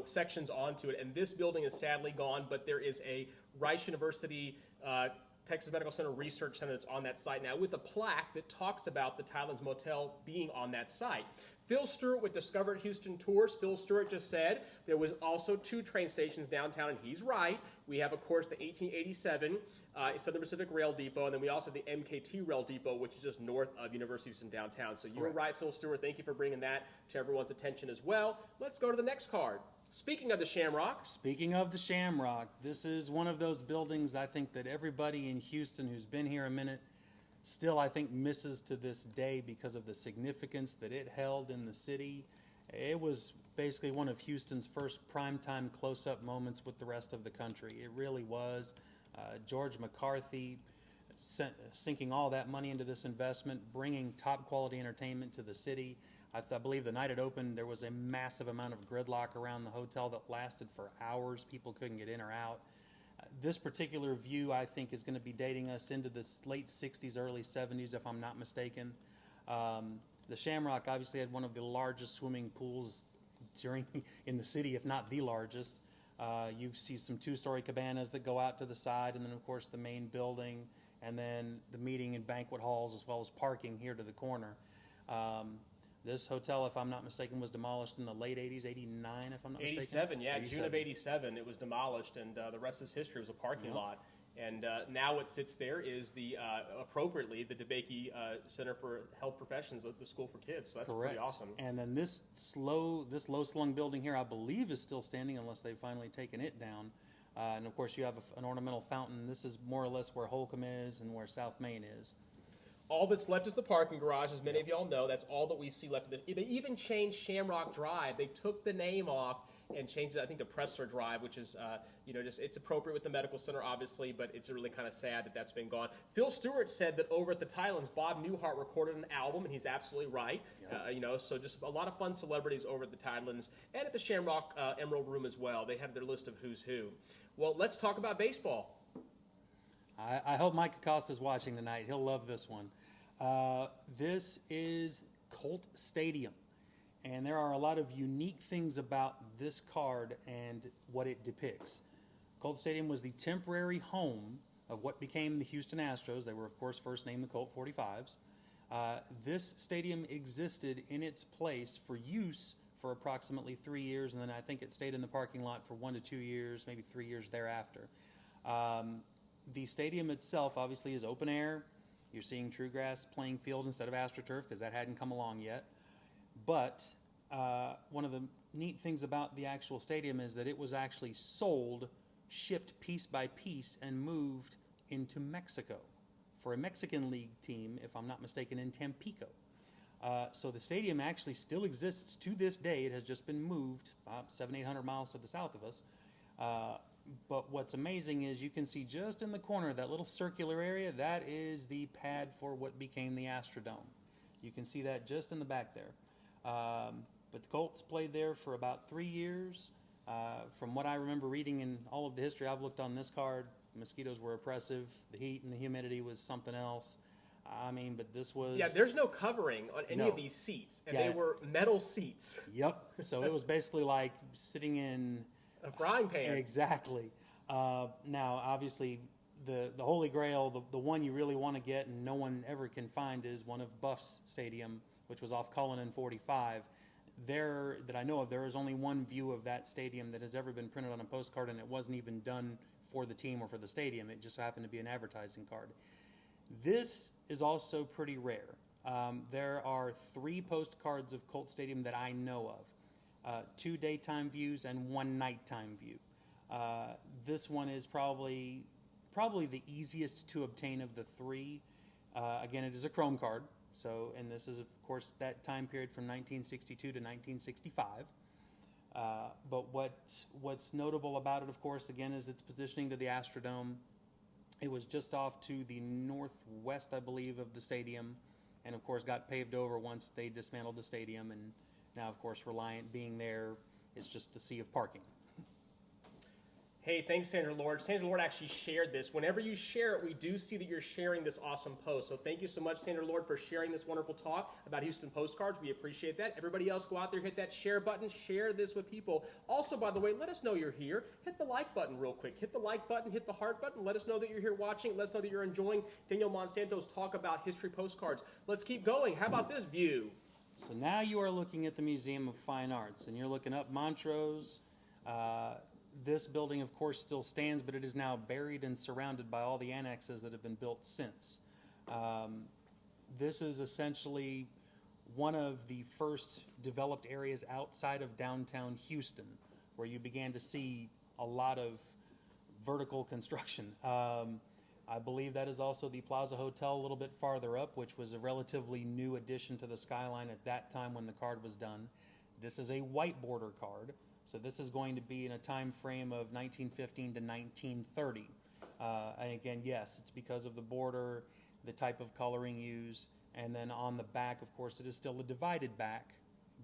sections onto it. And this building is sadly gone, but there is a Rice University Texas Medical Center Research Center that's on that site now with a plaque that talks about the Tidelands Motel being on that site. Phil Stewart with Discovered Houston Tours. Phil Stewart just said there was also 2 train stations downtown, and he's right. We have, of course, the 1887 Southern Pacific Rail Depot, and then we also have the MKT Rail Depot, which is just north of University of Houston downtown. So you were right, Phil Stewart. Thank you for bringing that to everyone's attention as well. Let's go to the next card. Speaking of the Shamrock. Speaking of the Shamrock, this is one of those buildings I think that everybody in Houston who's been here a minute still, I think, misses to this day because of the significance that it held in the city. It was basically one of Houston's first primetime close-up moments with the rest of the country. It really was. George McCarthy sinking all that money into this investment, bringing top-quality entertainment to the city. I believe the night it opened, there was a massive amount of gridlock around the hotel that lasted for hours. People couldn't get in or out. This particular view, I think, is going to be dating us into the late 60s, early 70s, if I'm not mistaken. The Shamrock obviously had one of the largest swimming pools in the city, if not the largest. You see some 2-story cabanas that go out to the side, and then, of course, the main building, and then the meeting and banquet halls, as well as parking here to the corner. This hotel, if I'm not mistaken, was demolished in the late 80s, 89, if I'm not mistaken. 87, yeah, 87. June of 87, it was demolished, and the rest is history. It was a parking lot. And now what sits there is appropriately, the DeBakey Center for Health Professions, the School for Kids. So that's pretty awesome. And then this low-slung building here, I believe, is still standing unless they've finally taken it down. And, of course, you have an ornamental fountain. This is more or less where Holcomb is and where South Main is. All that's left is the parking garage, as many of y'all know. That's all that we see left. They even changed Shamrock Drive. They took the name off and changed it, I think, to Pressler Drive, which is, just it's appropriate with the medical center, obviously, but it's really kind of sad that that's been gone. Phil Stewart said that over at the Thailands, Bob Newhart recorded an album, and he's absolutely right. Yep. So just a lot of fun celebrities over at the Thailands and at the Shamrock Emerald Room as well. They have their list of who's who. Well, let's talk about baseball. I hope Mike Acosta's watching tonight. He'll love this one. This is Colt Stadium. And there are a lot of unique things about this card and what it depicts. Colt Stadium was the temporary home of what became the Houston Astros. They were, of course, first named the Colt 45s. This stadium existed in its place for use for approximately 3 years, and then I think it stayed in the parking lot for 1 to 2 years, maybe 3 years thereafter. The stadium itself obviously is open air. You're seeing true grass playing field instead of AstroTurf because that hadn't come along yet. But one of the neat things about the actual stadium is that it was actually sold, shipped piece by piece, and moved into Mexico for a Mexican League team, if I'm not mistaken, in Tampico. So the stadium actually still exists to this day. It has just been moved about 700-800 miles to the south of us. But what's amazing is you can see just in the corner, that little circular area, that is the pad for what became the Astrodome. You can see that just in the back there. But the Colts played there for about 3 years. From what I remember reading in all of the history I've looked on this card, mosquitoes were oppressive. The heat and the humidity was something else. I mean, but this was... Yeah, there's no covering on any of these seats, and they were metal seats. Yep. So it was basically like sitting in... a frying pan. Exactly. Now, obviously, the Holy Grail, the one you really want to get and no one ever can find is one of Buff's Stadium, which was off Cullen and 45. There, that I know of, there is only one view of that stadium that has ever been printed on a postcard, and it wasn't even done for the team or for the stadium. It just happened to be an advertising card. This is also pretty rare. There are 3 postcards of Colt Stadium that I know of. 2 daytime views and 1 nighttime view. This one is probably the easiest to obtain of the 3. Again, it is a chrome card. So, and this is, of course, that time period from 1962 to 1965. But what's notable about it, of course, again, is its positioning to the Astrodome. It was just off to the northwest, I believe, of the stadium, and of course got paved over once they dismantled the stadium. And now, of course, Reliant being there, it's just a sea of parking. Hey, thanks, Sandra Lord. Sandra Lord actually shared this. Whenever you share it, we do see that you're sharing this awesome post. So thank you so much, Sandra Lord, for sharing this wonderful talk about Houston Postcards. We appreciate that. Everybody else, go out there, hit that share button, share this with people. Also, by the way, let us know you're here. Hit the like button real quick. Hit the like button, hit the heart button. Let us know that you're here watching. Let us know that you're enjoying Daniel Monsanto's talk about history postcards. Let's keep going. How about this view? So now you are looking at the Museum of Fine Arts, and you're looking up Montrose. This building, of course, still stands, but it is now buried and surrounded by all the annexes that have been built since. This is essentially one of the first developed areas outside of downtown Houston, where you began to see a lot of vertical construction. I believe that is also the Plaza Hotel a little bit farther up, which was a relatively new addition to the skyline at that time when the card was done. This is a white border card. So this is going to be in a time frame of 1915 to 1930. And again, yes, it's because of the border, the type of coloring used, and then on the back, of course, it is still a divided back,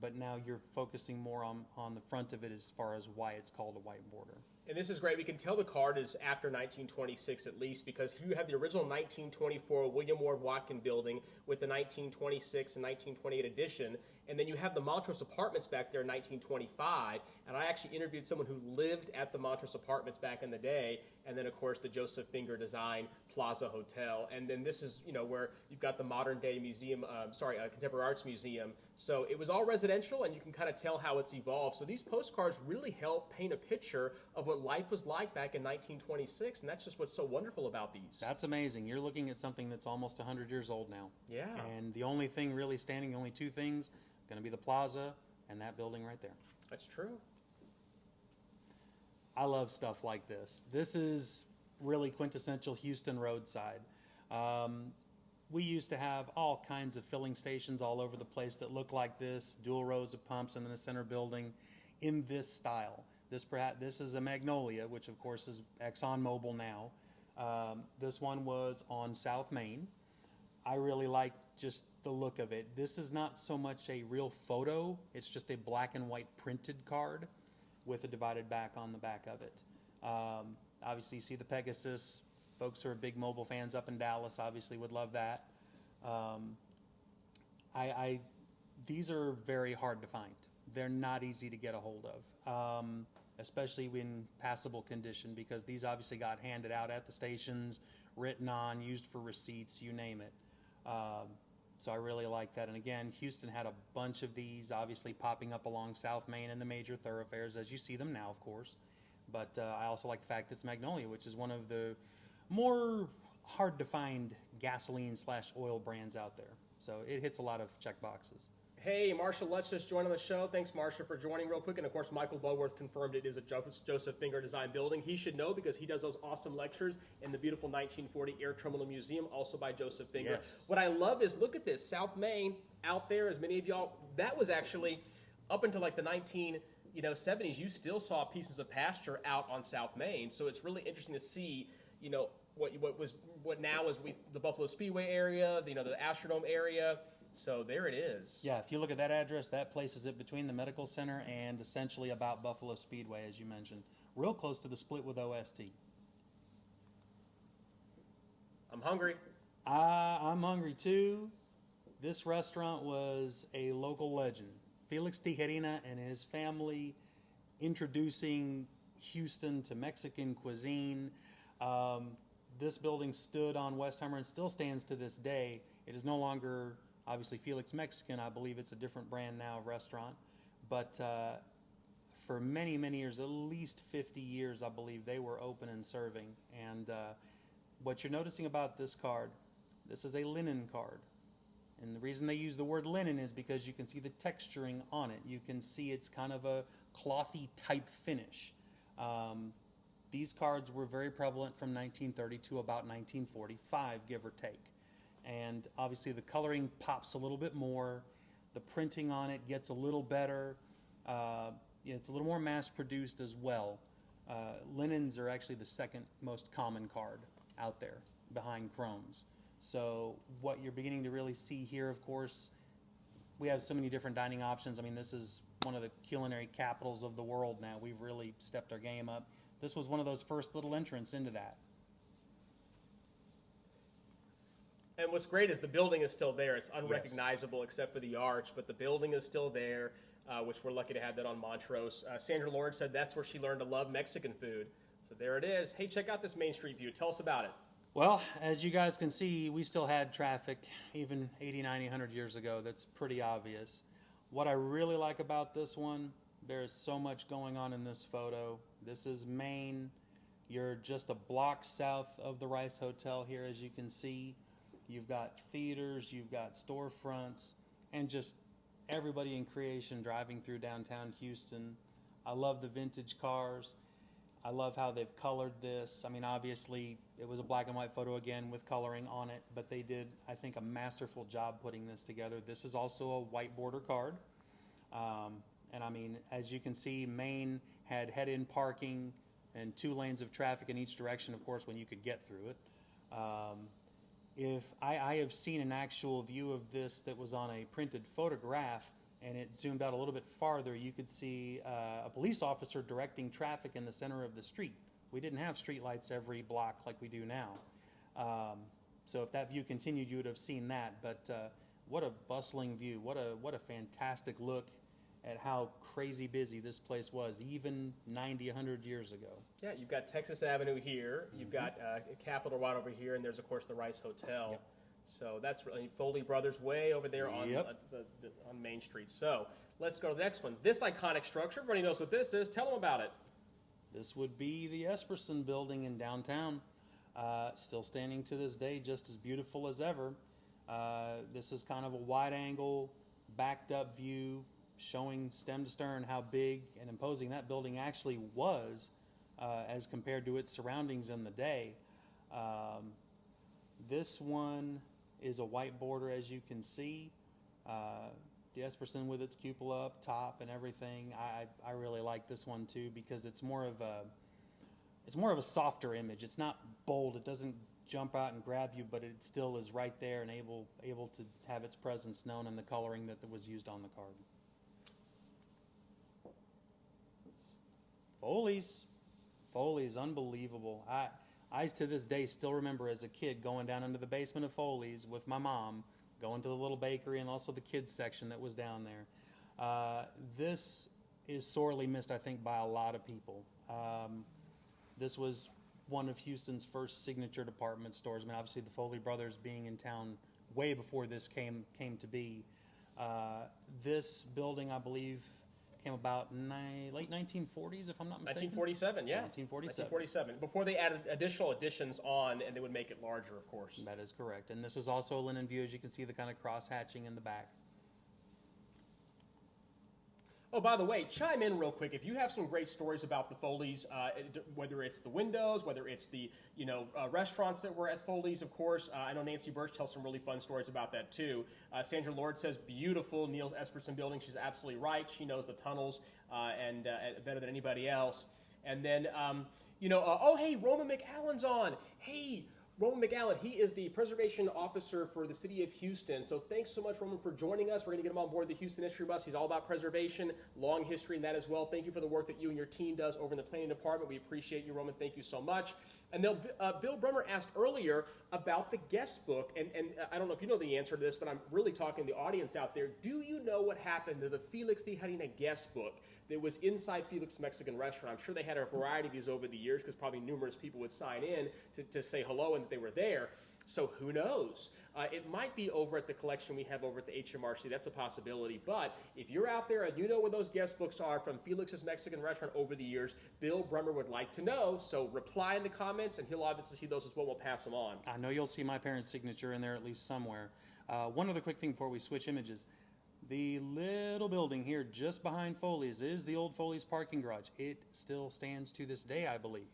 but now you're focusing more on the front of it as far as why it's called a white border. And this is great. We can tell the card is after 1926 at least, because you have the original 1924 William Ward Watkin building with the 1926 and 1928 edition, and then you have the Montrose Apartments back there in 1925, and I actually interviewed someone who lived at the Montrose Apartments back in the day, and then, of course, the Joseph Finger Design Plaza Hotel, and then this is, where you've got the modern day museum, Contemporary Arts Museum. So it was all residential, and you can kind of tell how it's evolved. So these postcards really help paint a picture of what life was like back in 1926, and that's just what's so wonderful about these. That's amazing. You're looking at something that's almost 100 years old now. Yeah. And the only thing really standing, only 2 things, going to be the plaza and that building right there. That's true. I love stuff like this. This is really quintessential Houston roadside. we used to have all kinds of filling stations all over the place that look like this, dual rows of pumps, and then a center building in this style. This is a Magnolia, which of course is ExxonMobil now. This one was on South Main. I really like just the look of it. This is not so much a real photo, it's just a black and white printed card with a divided back on the back of it. Obviously, you see the Pegasus. Folks who are big mobile fans up in Dallas obviously would love that. These are very hard to find. They're not easy to get a hold of, especially in passable condition, because these obviously got handed out at the stations, written on, used for receipts, you name it. So I really like that. And again, Houston had a bunch of these obviously popping up along South Main and the major thoroughfares as you see them now, of course. But I also like the fact it's Magnolia, which is one of the more hard to find gasoline / oil brands out there. So it hits a lot of check boxes. Hey, Marsha, let's just join on the show. Thanks, Marsha, for joining real quick. And, of course, Michael Bloodworth confirmed it is a Joseph Finger design building. He should know because he does those awesome lectures in the beautiful 1940 Air Terminal Museum, also by Joseph Finger. Yes. What I love is, look at this, South Main out there, as many of y'all, that was actually up until like the 1970s, you still saw pieces of pasture out on South Main. So it's really interesting to see, what now is the Buffalo Speedway area, the Astrodome area. So there it is. Yeah, if you look at that address, that places it between the medical center and essentially about Buffalo Speedway, as you mentioned. Real close to the split with OST. I'm hungry. I'm hungry too. This restaurant was a local legend. Felix Tijerina and his family introducing Houston to Mexican cuisine. This building stood on Westheimer and still stands to this day. It is no longer obviously Felix Mexican. I believe it's a different brand now of restaurant. But for many, many years, at least 50 years, I believe, they were open and serving. And what you're noticing about this card, this is a linen card. And the reason they use the word linen is because you can see the texturing on it. You can see it's kind of a clothy type finish. These cards were very prevalent from 1930 to about 1945, give or take. And obviously the coloring pops a little bit more. The printing on it gets a little better. It's a little more mass-produced as well. Linens are actually the second most common card out there behind chromes. So what you're beginning to really see here, of course, we have so many different dining options. I mean, this is one of the culinary capitals of the world now. We've really stepped our game up. This was one of those first little entrants into that. And what's great is the building is still there. It's unrecognizable except for the arch, but the building is still there, which we're lucky to have that on Montrose. Sandra Lord said that's where she learned to love Mexican food. So there it is. Hey, check out this Main Street view. Tell us about it. Well, as you guys can see, we still had traffic even 80, 90, 100 years ago. That's pretty obvious. What I really like about this one, there's so much going on in this photo. This is Main. You're just a block south of the Rice Hotel here, as you can see. You've got theaters, you've got storefronts, and just everybody in creation driving through downtown Houston. I love the vintage cars. I love how they've colored this. I mean, obviously, it was a black and white photo again with coloring on it, but they did, I think, a masterful job putting this together. This is also a white border card. And I mean, as you can see, Main had head-in parking and 2 lanes of traffic in each direction, of course, when you could get through it. If I have seen an actual view of this that was on a printed photograph, and it zoomed out a little bit farther, you could see a police officer directing traffic in the center of the street. We didn't have street lights every block like we do now. So if that view continued, you would have seen that. But what a bustling view. What a fantastic look at how crazy busy this place was, even 90, 100 years ago. Yeah, you've got Texas Avenue here. You've got Capitol right over here, and there's, of course, the Rice Hotel. Yep. So that's really Foley Brothers Way over there on on Main Street. So let's go to the next one. This iconic structure, everybody knows what this is. Tell them about it. This would be the Esperson building in downtown. Still standing to this day, just as beautiful as ever. This is kind of a wide angle, backed up view, showing stem to stern how big and imposing that building actually was as compared to its surroundings in the day. This one is a white border, as you can see. The Esperson with its cupola up top and everything. I really like this one too because it's more of a softer image. It's not bold. It doesn't jump out and grab you, but it still is right there and able to have its presence known in the coloring that was used on the card. Foley's unbelievable. I to this day still remember as a kid going down into the basement of Foley's with my mom, going to the little bakery and also the kids section that was down there. This is sorely missed, I think, by a lot of people. This was one of Houston's first signature department stores. I mean, obviously the Foley brothers being in town way before this came to be. This building, I believe, came about late 1940s, if I'm not mistaken. 1947, yeah. 1947. 1947. Before they added additional additions on, and they would make it larger, of course. That is correct. And this is also a linen view, as you can see the kind of cross hatching in the back. Oh, by the way, chime in real quick if you have some great stories about the Foley's, whether it's the windows, whether it's the restaurants that were at Foley's, of course. I know Nancy Birch tells some really fun stories about that too. Sandra Lord says beautiful Niels Esperson building. She's absolutely right. She knows the tunnels and better than anybody else. And then oh hey, Roman McAllen's on. Hey. Roman McAllen, he is the preservation officer for the city of Houston. So thanks so much, Roman, for joining us. We're going to get him on board the Houston History Bus. He's all about preservation, long history in that as well. Thank you for the work that you and your team does over in the planning department. We appreciate you, Roman. Thank you so much. And then Bill Brummer asked earlier about the guest book, and I don't know if you know the answer to this, but I'm really talking to the audience out there. Do you know what happened to the Felix de Harina guest book that was inside Felix Mexican Restaurant? I'm sure they had a variety of these over the years because probably numerous people would sign in to say hello and that they were there. So who knows? It might be over at the collection we have over at the HMRC. That's a possibility. But if you're out there and you know where those guest books are from Felix's Mexican Restaurant over the years, Bill Brummer would like to know. So reply in the comments, and he'll obviously see those as well. We'll pass them on. I know you'll see my parents' signature in there at least somewhere. One other quick thing before we switch images. The little building here just behind Foley's is the old Foley's parking garage. It still stands to this day, I believe.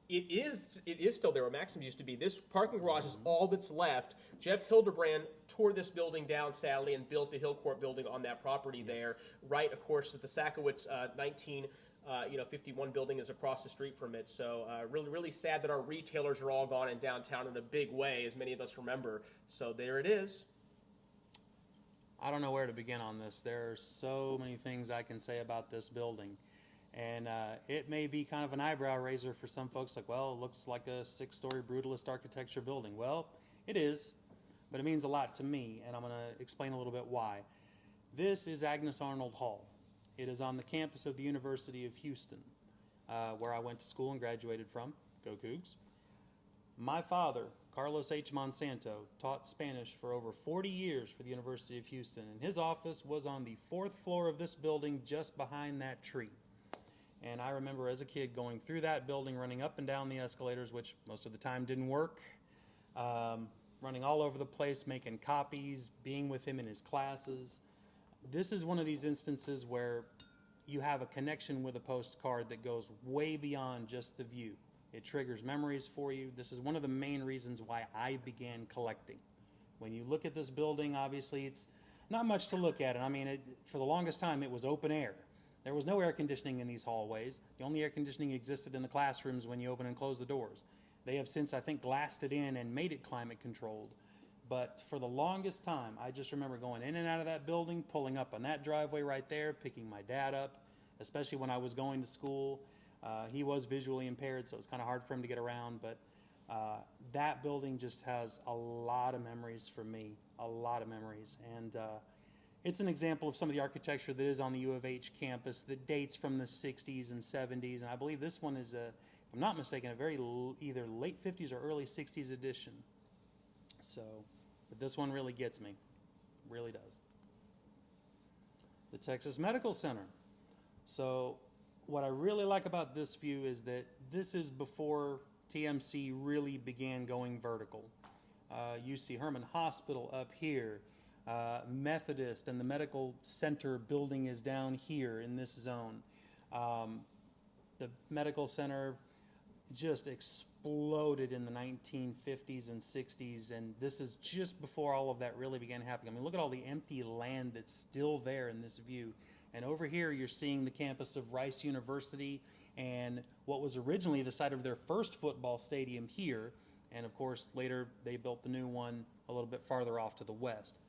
It is still there where Maxim's used to be. This parking garage is all that's left. Jeff Hildebrand tore this building down, sadly, and built the Hillcourt building on that property there. Right, of course, the Sakowitz 1951 building is across the street from it. So really, really sad that our retailers are all gone in downtown in a big way, as many of us remember. So there it is. I don't know where to begin on this. There are so many things I can say about this building. And it may be kind of an eyebrow raiser for some folks, like, well, it looks like a 6-story brutalist architecture building. Well, it is, but it means a lot to me, and I'm going to explain a little bit why. This is Agnes Arnold Hall. It is on the campus of the University of Houston, where I went to school and graduated from. Go Cougs. My father, Carlos H. Monsanto, taught Spanish for over 40 years for the University of Houston, and his office was on the 4th floor of this building just behind that tree. And I remember as a kid going through that building, running up and down the escalators, which most of the time didn't work, running all over the place, making copies, being with him in his classes. This is one of these instances where you have a connection with a postcard that goes way beyond just the view. It triggers memories for you. This is one of the main reasons why I began collecting. When you look at this building, obviously it's not much to look at. And I mean, for the longest time, it was open air. There was no air conditioning in these hallways. The only air conditioning existed in the classrooms when you open and close the doors. They have since, I think, glassed it in and made it climate controlled. But for the longest time, I just remember going in and out of that building, pulling up on that driveway right there, picking my dad up, especially when I was going to school. He was visually impaired, so it was kind of hard for him to get around. But that building just has a lot of memories for me, a lot of memories. And it's an example of some of the architecture that is on the U of H campus that dates from the 60s and 70s. And I believe this one is, if I'm not mistaken, a very either late 50s or early 60s edition. So, but this one really gets me. Really does. The Texas Medical Center. So what I really like about this view is that this is before TMC really began going vertical. UC Herman Hospital up here. Methodist and the medical center building is down here in this zone. The medical center just exploded in the 1950s and 60s, and this is just before all of that really began happening. I mean, look at all the empty land that's still there in this view. And over here, you're seeing the campus of Rice University and what was originally the site of their first football stadium here. And of course, later they built the new one a little bit farther off to the west.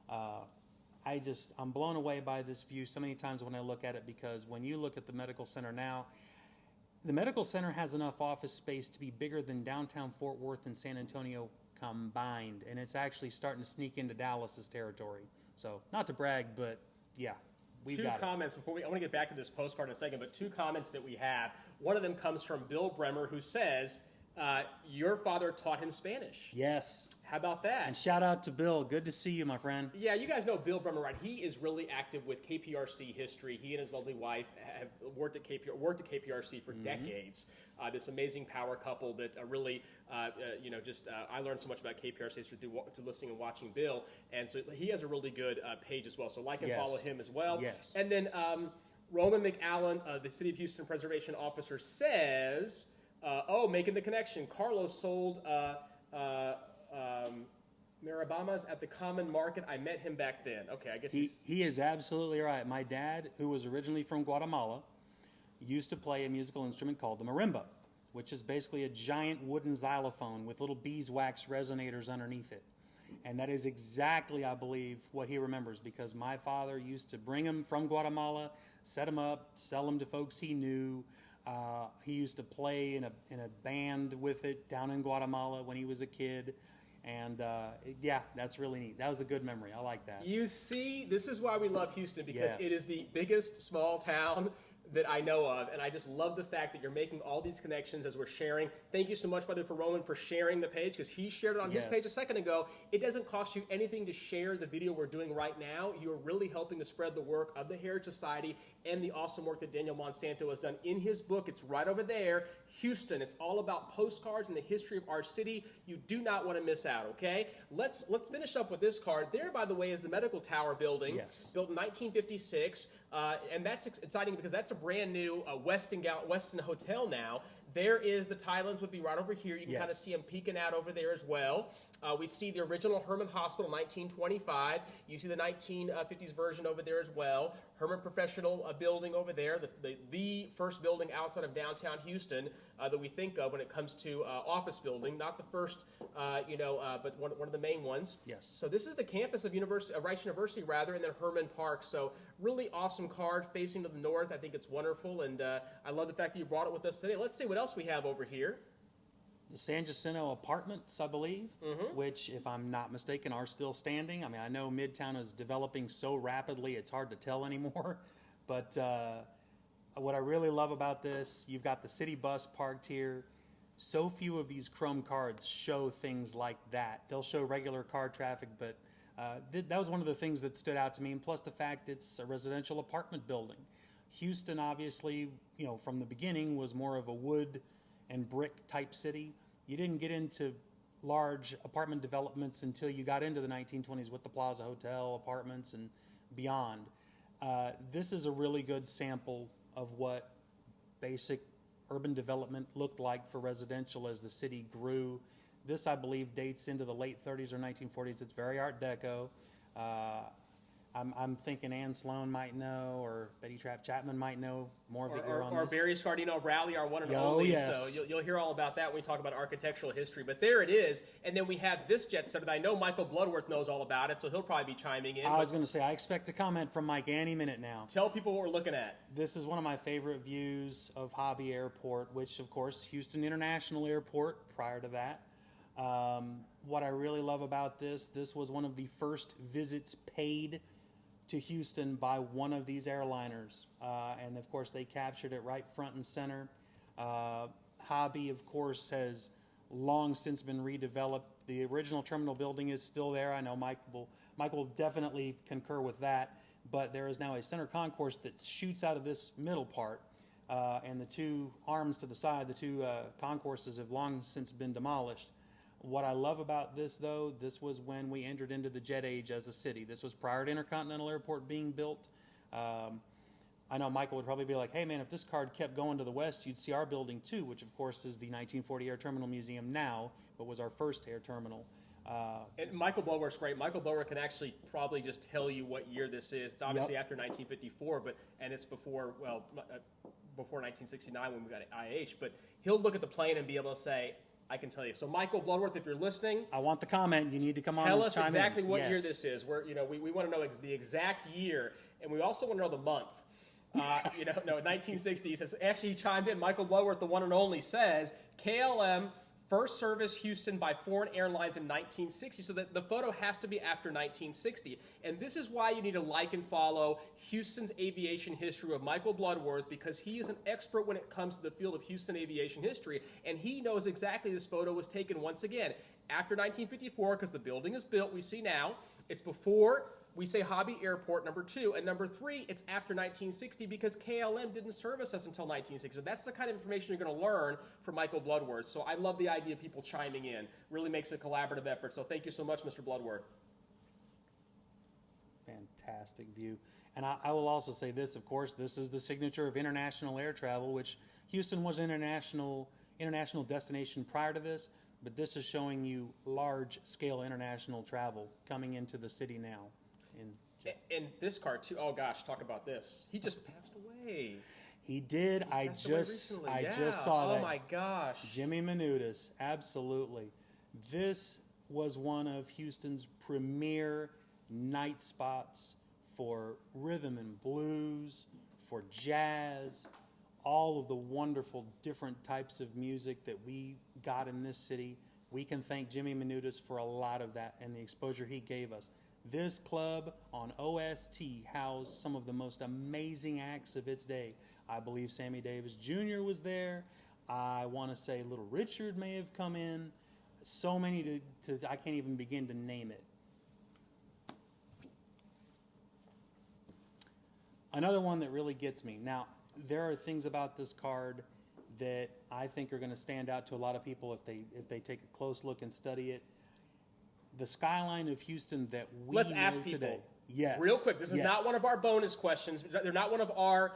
I'm blown away by this view so many times when I look at it, because when you look at the medical center now, the medical center has enough office space to be bigger than downtown Fort Worth and San Antonio combined, and it's actually starting to sneak into Dallas's territory. So, not to brag, but yeah, we've got Two comments before I want to get back to this postcard in a second, but two comments that we have. One of them comes from Bill Bremer, who says, your father taught him Spanish. Yes. How about that? And shout out to Bill. Good to see you, my friend. Yeah, you guys know Bill Bremer, right? He is really active with KPRC history. He and his lovely wife have worked at KPRC for decades. This amazing power couple that really, I learned so much about KPRC history through listening and watching Bill. And so he has a really good page as well. So like and follow him as well. Yes. And then Roman McAllen, the City of Houston Preservation Officer, says, making the connection. Carlos sold Marabamas at the Common Market. I met him back then. Okay, I guess he is absolutely right. My dad, who was originally from Guatemala, used to play a musical instrument called the marimba, which is basically a giant wooden xylophone with little beeswax resonators underneath it. And that is exactly, I believe, what he remembers, because my father used to bring him from Guatemala, set him up, sell him to folks he knew. He used to play in a band with it down in Guatemala when he was a kid. And that's really neat. That was a good memory. I like that. You see, this is why we love Houston, because Yes. it is the biggest small town that I know of, and I just love the fact that you're making all these connections as we're sharing. Thank you so much, by the way, for Roman for sharing the page, because he shared it on his Yes. page a second ago. It doesn't cost you anything to share the video we're doing right now. You're really helping to spread the work of the Heritage Society and the awesome work that Daniel Monsanto has done in his book. It's right over there, Houston. It's all about postcards and the history of our city. You do not want to miss out, okay? Let's finish up with this card. There, by the way, is the Medical Tower building, Yes. built in 1956. And that's exciting because that's a brand new Westin Hotel now. There is the Thailands would be right over here. You can kind of Yes. see them peeking out over there as well. We see the original Herman Hospital, 1925. You see the 1950s version over there as well. Herman Professional Building over there, the first building outside of downtown Houston that we think of when it comes to office building. Not the first, but one of the main ones. Yes. So this is the campus of Rice University, and then Herman Park. So really awesome card facing to the north. I think it's wonderful, and I love the fact that you brought it with us today. Let's see what else we have over here. The San Jacinto Apartments, I believe, which, if I'm not mistaken, are still standing. I mean, I know Midtown is developing so rapidly, it's hard to tell anymore. But what I really love about this, you've got the city bus parked here. So few of these Chrome cards show things like that. They'll show regular car traffic, but that was one of the things that stood out to me. And plus the fact it's a residential apartment building. Houston, obviously, from the beginning was more of a wood and brick type city. You didn't get into large apartment developments until you got into the 1920s with the Plaza Hotel apartments and beyond. This is a really good sample of what basic urban development looked like for residential as the city grew. This, I believe, dates into the late 30s or 1940s. It's very Art Deco. I'm thinking Ann Sloan might know, or Betty Trapp Chapman might know more of the ear on Or this. Barry Scardino Rowley, our one and Oh, only. yes. So you'll hear all about that when we talk about architectural history. But there it is. And then we have this jet set that I know Michael Bloodworth knows all about it, so he'll probably be chiming in. I was going to say, I expect a comment from Mike any minute now. Tell people what we're looking at. This is one of my favorite views of Hobby Airport, which, of course, Houston International Airport prior to that. What I really love about this was one of the first visits paid to Houston by one of these airliners. And, of course, they captured it right front and center. Hobby, of course, has long since been redeveloped. The original terminal building is still there. I know Mike will definitely concur with that. But there is now a center concourse that shoots out of this middle part. And the two arms to the side, the two concourses have long since been demolished. What I love about this, though, this was when we entered into the jet age as a city. This was prior to Intercontinental Airport being built. I I know Michael would probably be like, hey man, if this card kept going to the west, you'd see our building too, which of course is the 1940 Air Terminal Museum now, but was our first air terminal. And Michael Bloodworth's great. Michael Bloodworth can actually probably just tell you what year this is. It's obviously after 1954, and it's before 1969 when we got IH. But he'll look at the plane and be able to say, I can tell you. So Michael Bloodworth, if you're listening, I want the comment. You need to come on. Tell us chime exactly in. what Yes. year this is. We want to know the exact year, and we also want to know the month. 1960. He says, actually, he chimed in. Michael Bloodworth, the one and only, says KLM first service Houston by foreign airlines in 1960. So the photo has to be after 1960. And this is why you need to like and follow Houston's aviation history of Michael Bloodworth, because he is an expert when it comes to the field of Houston aviation history. And he knows exactly this photo was taken once again after 1954, because the building is built, we see now. It's before we say Hobby Airport, number 2. And number 3, it's after 1960 because KLM didn't service us until 1960. So that's the kind of information you're going to learn from Michael Bloodworth. So I love the idea of people chiming in. Really makes a collaborative effort. So thank you so much, Mr. Bloodworth. Fantastic view. And I will also say this, of course, this is the signature of international air travel, which Houston was an international destination prior to this, but this is showing you large-scale international travel coming into the city now. And this card too. Oh gosh, talk about this. He just passed away. He did. I just saw that. Oh my gosh. Jimmy Menudas, absolutely. This was one of Houston's premier night spots for rhythm and blues, for jazz, all of the wonderful different types of music that we got in this city. We can thank Jimmy Menudas for a lot of that and the exposure he gave us. This club on OST housed some of the most amazing acts of its day. I believe Sammy Davis Jr. was there. I want to say Little Richard may have come in. So many I can't even begin to name it. Another one that really gets me. Now, there are things about this card that I think are going to stand out to a lot of people if they take a close look and study it. The skyline of Houston that we Let's know ask people. today. Yes. Real quick, this is not one of our bonus questions. They're not one of our,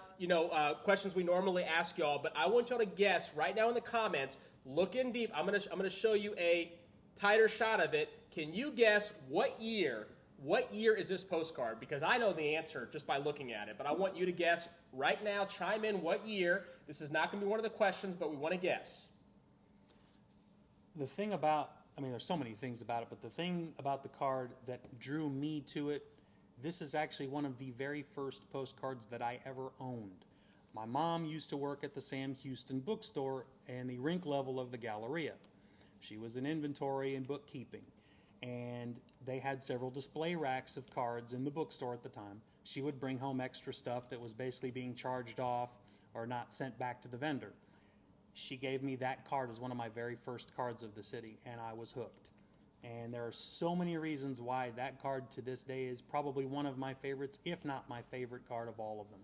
questions we normally ask y'all. But I want y'all to guess right now in the comments. Look in deep. I'm gonna show you a tighter shot of it. Can you guess what year? What year is this postcard? Because I know the answer just by looking at it. But I want you to guess right now. Chime in what year. This is not going to be one of the questions, but we want to guess. The thing about, there's so many things about it, but the thing about the card that drew me to it, this is actually one of the very first postcards that I ever owned. My mom used to work at the Sam Houston bookstore and the rink level of the Galleria. She was in inventory and bookkeeping, and they had several display racks of cards in the bookstore at the time. She would bring home extra stuff that was basically being charged off or not sent back to the vendor. She gave me that card as one of my very first cards of the city, and I was hooked. And there are so many reasons why that card to this day is probably one of my favorites, if not my favorite card of all of them.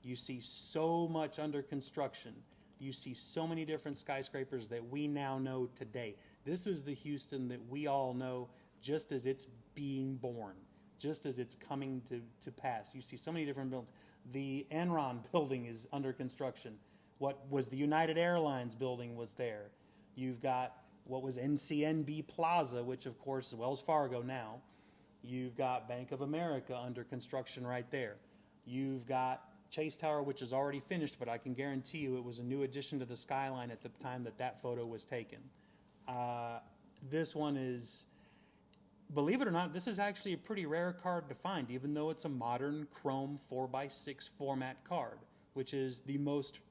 You see so much under construction. You see so many different skyscrapers that we now know today. This is the Houston that we all know just as it's being born, just as it's coming to pass. You see so many different buildings. The Enron building is under construction. What was the United Airlines building was there. You've got what was NCNB Plaza, which of course is Wells Fargo now. You've got Bank of America under construction right there. You've got Chase Tower, which is already finished, but I can guarantee you it was a new addition to the skyline at the time that photo was taken. This one is, believe it or not, this is actually a pretty rare card to find, even though it's a modern chrome 4x6 format card, which is the most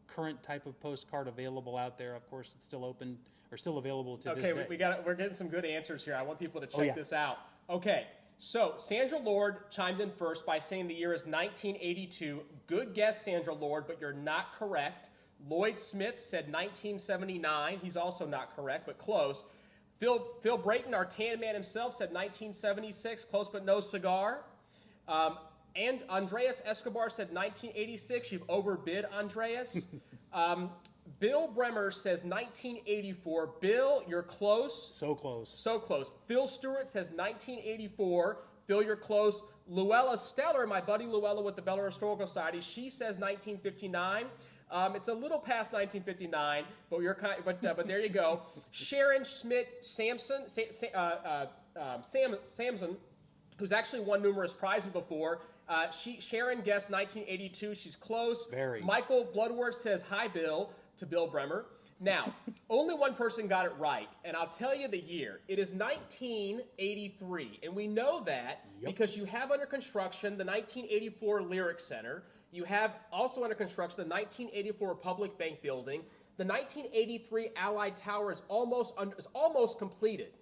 current type of postcard available out there. Of course, it's still open or still available to this day. Okay, we're getting some good answers here. I want people to check this out. Okay, so Sandra Lord chimed in first by saying the year is 1982. Good guess, Sandra Lord, but you're not correct. Lloyd Smith said 1979. He's also not correct, but close. Phil Brayton, our tan man himself, said 1976. Close, but no cigar. And Andreas Escobar said 1986. You've overbid, Andreas. Bill Bremer says 1984. Bill, you're close. So close. So close. Phil Stewart says 1984. Phil, you're close. Luella Stellar, my buddy Luella with the Beller Historical Society, she says 1959. It's a little past 1959, but there you go. Sharon Schmidt Samson, Samson, who's actually won numerous prizes before. Sharon guessed 1982. She's close. Very. Michael Bloodworth says hi, Bill, to Bill Bremer. Now, only one person got it right, and I'll tell you the year. It is 1983, and we know that because you have under construction the 1984 Lyric Center. You have also under construction the 1984 Republic Bank Building. The 1983 Allied Tower is almost completed.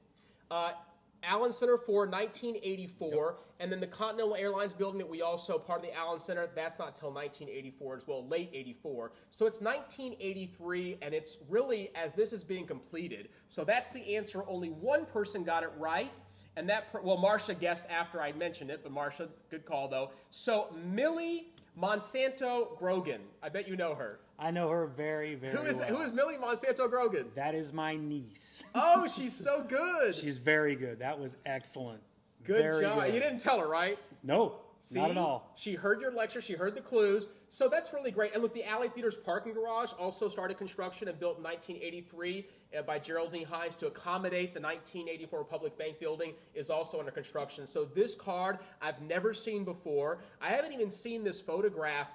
Allen Center for 1984, and then the Continental Airlines building that we also part of the Allen Center, that's not till 1984 as well, late 84. So it's 1983, and it's really as this is being completed. So that's the answer. Only one person got it right, and Marcia guessed after I mentioned it, but Marcia, good call though. So Millie Monsanto Grogan, I bet you know her. I know her very, very well. Who is Millie Monsanto Grogan? That is my niece. Oh, she's so good. She's very good. That was excellent. Good very job. Good. You didn't tell her, right? No, See? not at all. She heard your lecture. She heard the clues. So that's really great. And look, the Alley Theater's parking garage also started construction and built in 1983 by Geraldine Hines to accommodate the 1984 Republic Bank building is also under construction. So this card I've never seen before. I haven't even seen this photograph.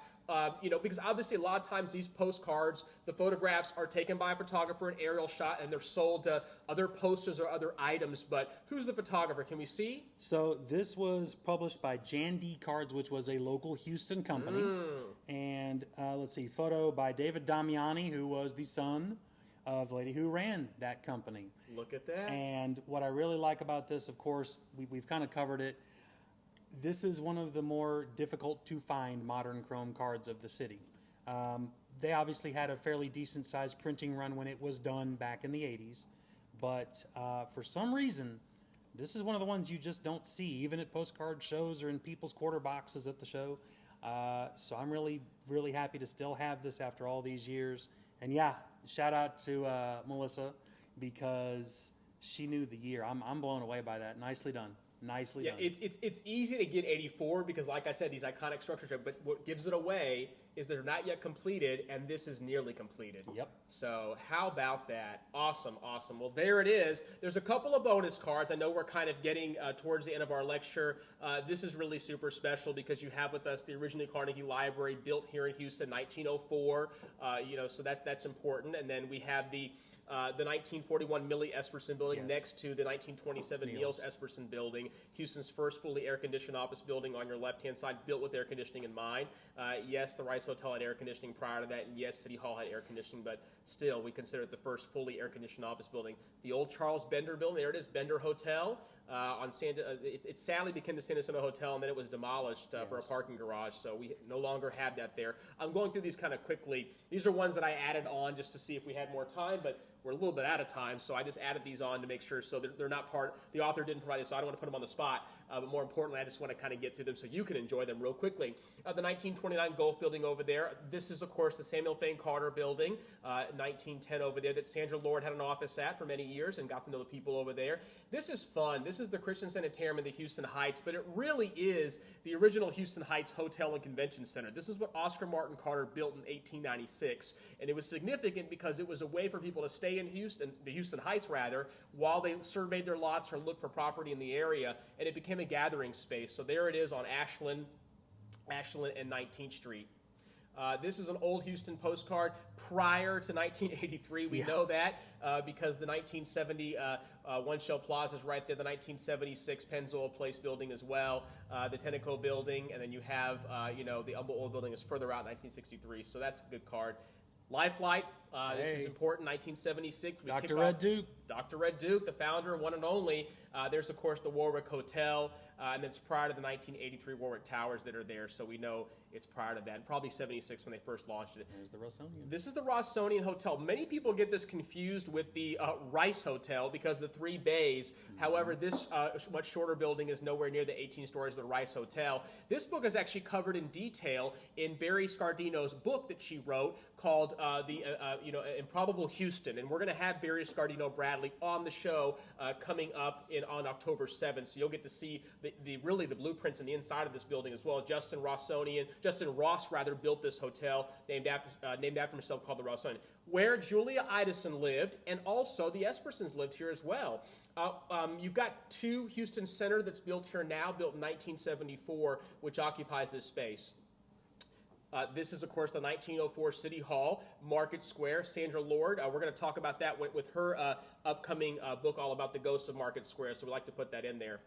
Because obviously a lot of times these postcards, the photographs are taken by a photographer, an aerial shot, and they're sold to other posters or other items. But who's the photographer? Can we see? So this was published by Jan D Cards, which was a local Houston company. And let's see, photo by David Damiani, who was the son of the lady who ran that company. Look at that. And what I really like about this, of course, we've kind of covered it. This is one of the more difficult to find modern chrome cards of the city. They obviously had a fairly decent sized printing run when it was done back in the 80s, but for some reason, this is one of the ones you just don't see, even at postcard shows or in people's quarter boxes at the show. So I'm really, really happy to still have this after all these years. And yeah, shout out to Melissa because she knew the year. I'm blown away by that. Nicely done. Nicely done. It's easy to get 84 because, like I said, these iconic structures. But what gives it away is they're not yet completed, and this is nearly completed. Yep. So how about that? Awesome, awesome. Well, there it is. There's a couple of bonus cards. I know we're kind of getting towards the end of our lecture. This is really super special because you have with us the originally Carnegie Library, built here in Houston, 1904. So that's important. And then we have the 1941 Millie Esperson building next to the 1927 Niels Esperson building, Houston's first fully air-conditioned office building on your left-hand side, built with air conditioning in mind. Yes, the Rice Hotel had air conditioning prior to that, and yes, City Hall had air conditioning, but still, we consider it the first fully air-conditioned office building. The old Charles Bender building, there it is, Bender Hotel. It sadly became the San Jacinto Hotel, and then it was demolished for a parking garage, so we no longer have that there. I'm going through these kind of quickly. These are ones that I added on just to see if we had more time, but we're a little bit out of time, so I just added these on to make sure so they're not part. The author didn't provide this, so I don't want to put them on the spot, but more importantly, I just want to kind of get through them so you can enjoy them real quickly. The 1929 Gulf building over there. This is, of course, the Samuel Fane Carter building, 1910 over there, that Sandra Lord had an office at for many years and got to know the people over there. This is fun. This is the Christian Sanitarium in the Houston Heights, but it really is the original Houston Heights Hotel and Convention Center. This is what Oscar Martin Carter built in 1896, and it was significant because it was a way for people to stay in Houston, the Houston Heights rather, while they surveyed their lots or looked for property in the area, and it became a gathering space. So there it is on Ashland and 19th Street. This is an old Houston postcard prior to 1983. We know that because the 1970 One Shell Plaza is right there. The 1976 Pennzoil Place building as well. The Tenneco building, and then you have the Humble Oil building is further out, 1963. So that's a good card. Lifelight, this is important, 1976. Dr. Red Duke. Dr. Red Duke, the founder, one and only. There's, of course, the Warwick Hotel, and it's prior to the 1983 Warwick Towers that are there, so we know it's prior to that, and probably 76 when they first launched it. There's the Rossonian. This is the Rossonian Hotel. Many people get this confused with the Rice Hotel because of the 3 bays. However, this much shorter building is nowhere near the 18 stories of the Rice Hotel. This book is actually covered in detail in Barry Scardino's book that she wrote called improbable Houston, and we're going to have Barry Scardino Bradley on the show coming up on October 7th. So you'll get to see the blueprints in the inside of this building as well. Justin Ross built this hotel named after himself, called the Rossonian, where Julia Idison lived, and also the Espersons lived here as well. You've got 2 Houston Center that's built here now, built in 1974, which occupies this space. This is, of course, the 1904 City Hall, Market Square. Sandra Lord, we're going to talk about that with her upcoming book all about the ghosts of Market Square, so we like to put that in there.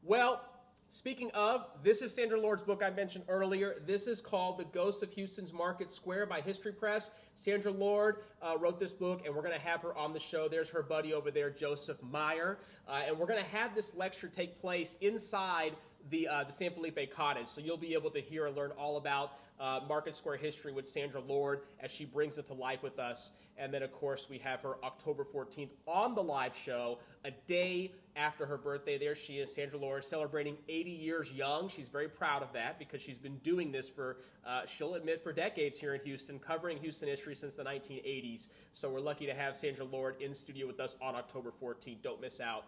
Well, speaking of, this is Sandra Lord's book I mentioned earlier. This is called The Ghosts of Houston's Market Square by History Press. Sandra Lord wrote this book, and we're going to have her on the show. There's her buddy over there, Joseph Meyer. And we're going to have this lecture take place inside the San Felipe Cottage. So you'll be able to hear and learn all about Market Square history with Sandra Lord as she brings it to life with us. And then, of course, we have her October 14th on the live show, a day after her birthday. There she is, Sandra Lord, celebrating 80 years young. She's very proud of that because she's been doing this for, she'll admit, for decades here in Houston, covering Houston history since the 1980s. So we're lucky to have Sandra Lord in studio with us on October 14th. Don't miss out.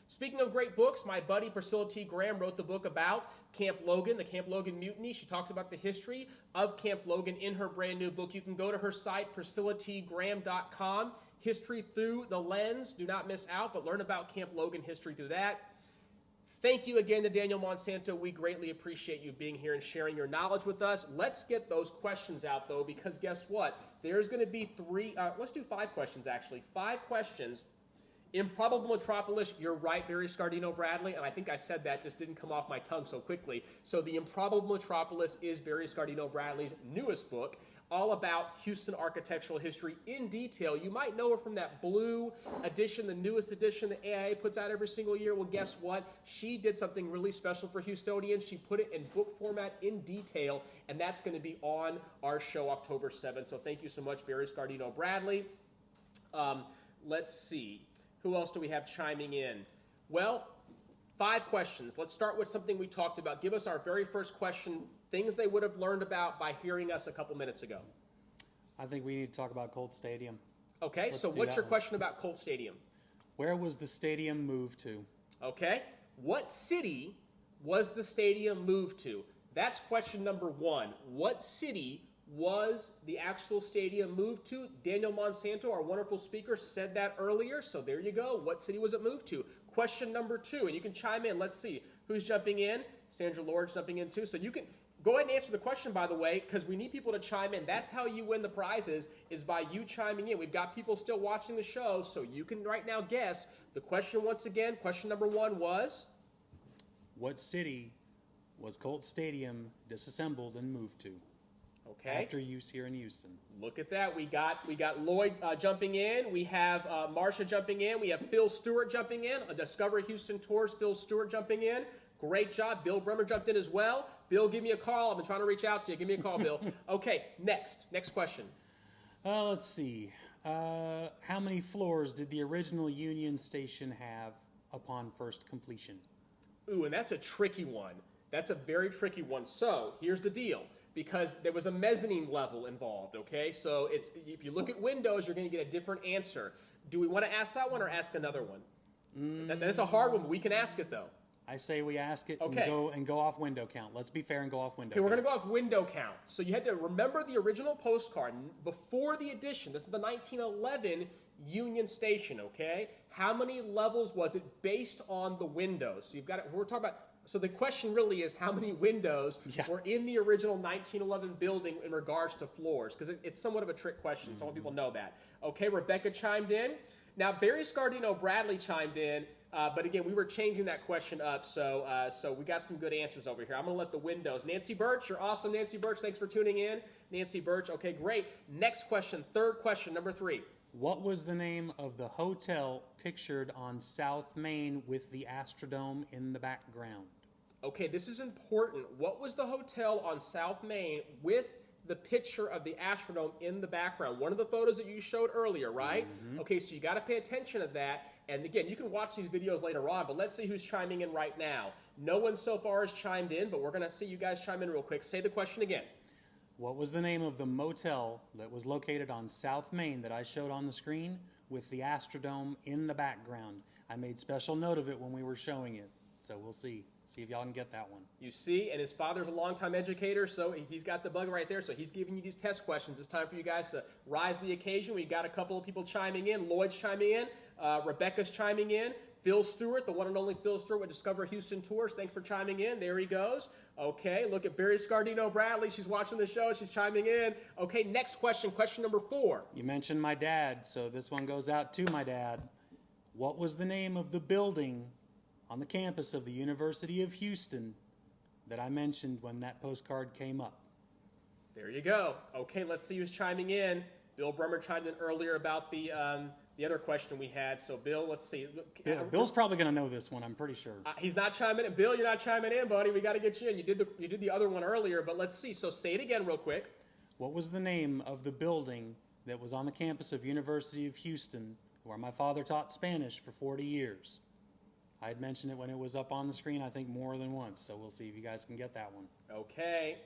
Speaking of great books, my buddy Priscilla T. Graham wrote the book about Camp Logan, the Camp Logan Mutiny. She talks about the history of Camp Logan in her brand new book. You can go to her site, PriscillaTGraham.com. History through the lens. Do not miss out, but learn about Camp Logan history through that. Thank you again to Daniel Monsanto. We greatly appreciate you being here and sharing your knowledge with us. Let's get those questions out, though, because guess what? There's going to be let's do 5 questions, actually. 5 questions. Improbable Metropolis, you're right, Barry Scardino Bradley, and I think I said that, just didn't come off my tongue so quickly. So The Improbable Metropolis is Barry Scardino Bradley's newest book, all about Houston architectural history in detail. You might know her from that blue edition, the newest edition that AIA puts out every single year. Well, guess what? She did something really special for Houstonians. She put it in book format in detail, and that's going to be on our show October 7th. So thank you so much, Barry Scardino Bradley. Let's see. Who else do we have chiming in? Well, 5 questions. Let's start with something we talked about. Give us our very first question, things they would have learned about by hearing us a couple minutes ago. I think we need to talk about Colt Stadium. Okay, so what's your question about Colt Stadium? Where was the stadium moved to? Okay, what city was the stadium moved to? That's question number 1. What city was the actual stadium moved to? Daniel Monsanto, our wonderful speaker, said that earlier, so there you go. What city was it moved to? Question number 2, and you can chime in. Let's see. Who's jumping in? Sandra Lord's jumping in too. So you can go ahead and answer the question, by the way, because we need people to chime in. That's how you win the prizes, is by you chiming in. We've got people still watching the show, so you can right now guess. The question once again, question number 1 was? What city was Colt Stadium disassembled and moved to? Okay. After use here in Houston. Look at that. We got Lloyd jumping in. We have Marcia jumping in. We have Phil Stewart jumping in. A Discover Houston Tours, Phil Stewart jumping in. Great job. Bill Bremer jumped in as well. Bill, give me a call. I've been trying to reach out to you. Give me a call, Bill. Okay, next question. Let's see. How many floors did the original Union Station have upon first completion? Ooh, and that's a tricky one. That's a very tricky one. So here's the deal. Because there was a mezzanine level involved, okay? So if you look at windows, you're going to get a different answer. Do we want to ask that one or ask another one? That's a hard one, but we can ask it, though. I say we ask it Okay. and go off window count. Let's be fair and go off window Okay, we're going count. to go off window count. So you had to remember the original postcard before the addition. This is the 1911 Union Station, okay? How many levels was it based on the windows? So you've got it. We're talking about. So the question really is how many windows were in the original 1911 building in regards to floors? Because it's somewhat of a trick question, so I want people to know that. Okay, Rebecca chimed in. Now, Barry Scardino Bradley chimed in, but again, we were changing that question up, so we got some good answers over here. I'm going to let the windows. Nancy Birch, you're awesome, Nancy Birch. Thanks for tuning in. Nancy Birch, okay, great. Next question, third question, number 3. What was the name of the hotel pictured on South Main with the Astrodome in the background? Okay, this is important. What was the hotel on South Main with the picture of the Astrodome in the background? One of the photos that you showed earlier, right? Mm-hmm. Okay, so you got to pay attention to that. And again, you can watch these videos later on, but let's see who's chiming in right now. No one so far has chimed in, but we're going to see you guys chime in real quick. Say the question again. What was the name of the motel that was located on South Main that I showed on the screen with the Astrodome in the background? I made special note of it when we were showing it. So we'll see. See if y'all can get that one. You see, and his father's a longtime educator, so he's got the bug right there. So he's giving you these test questions. It's time for you guys to rise to the occasion. We got a couple of people chiming in. Lloyd's chiming in. Rebecca's chiming in. Phil Stewart, the one and only Phil Stewart with Discover Houston Tours. Thanks for chiming in. There he goes. Okay, look at Barry Scardino Bradley. She's watching the show. She's chiming in. Okay, next question. Question number 4. You mentioned my dad, so this one goes out to my dad. What was the name of the building on the campus of the University of Houston that I mentioned when that postcard came up? There you go. Okay, let's see who's chiming in. Bill Brummer chimed in earlier about the other question we had. So, Bill, let's see. Bill's probably going to know this one, I'm pretty sure. He's not chiming in. Bill, you're not chiming in, buddy. We got to get you in. You did the other one earlier, but let's see. So say it again real quick. What was the name of the building that was on the campus of University of Houston where my father taught Spanish for 40 years? I had mentioned it when it was up on the screen, I think, more than once. So we'll see if you guys can get that one. Okay.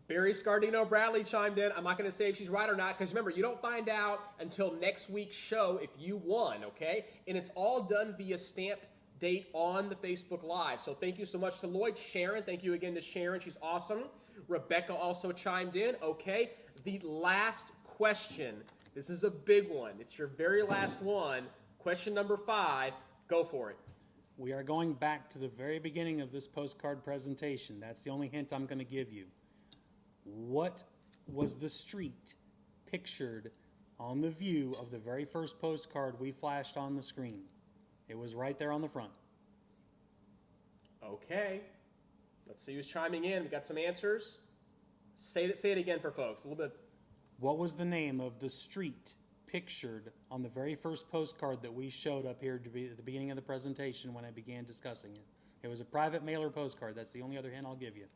Barry Scardino Bradley chimed in. I'm not going to say if she's right or not, because remember, you don't find out until next week's show if you won, okay? And it's all done via stamped date on the Facebook Live. So thank you so much to Lloyd. Sharon, thank you again to Sharon. She's awesome. Rebecca also chimed in. Okay, the last question. This is a big one. It's your very last one. Question number 5. Go for it. We are going back to the very beginning of this postcard presentation. That's the only hint I'm going to give you. What was the street pictured on the view of the very first postcard we flashed on the screen? It was right there on the front. Okay. Let's see who's chiming in. We got some answers. Say it again for folks. A little bit. What was the name of the street pictured on the very first postcard that we showed up here at the beginning of the presentation when I began discussing it? It was a private mailer postcard. That's the only other hint I'll give you.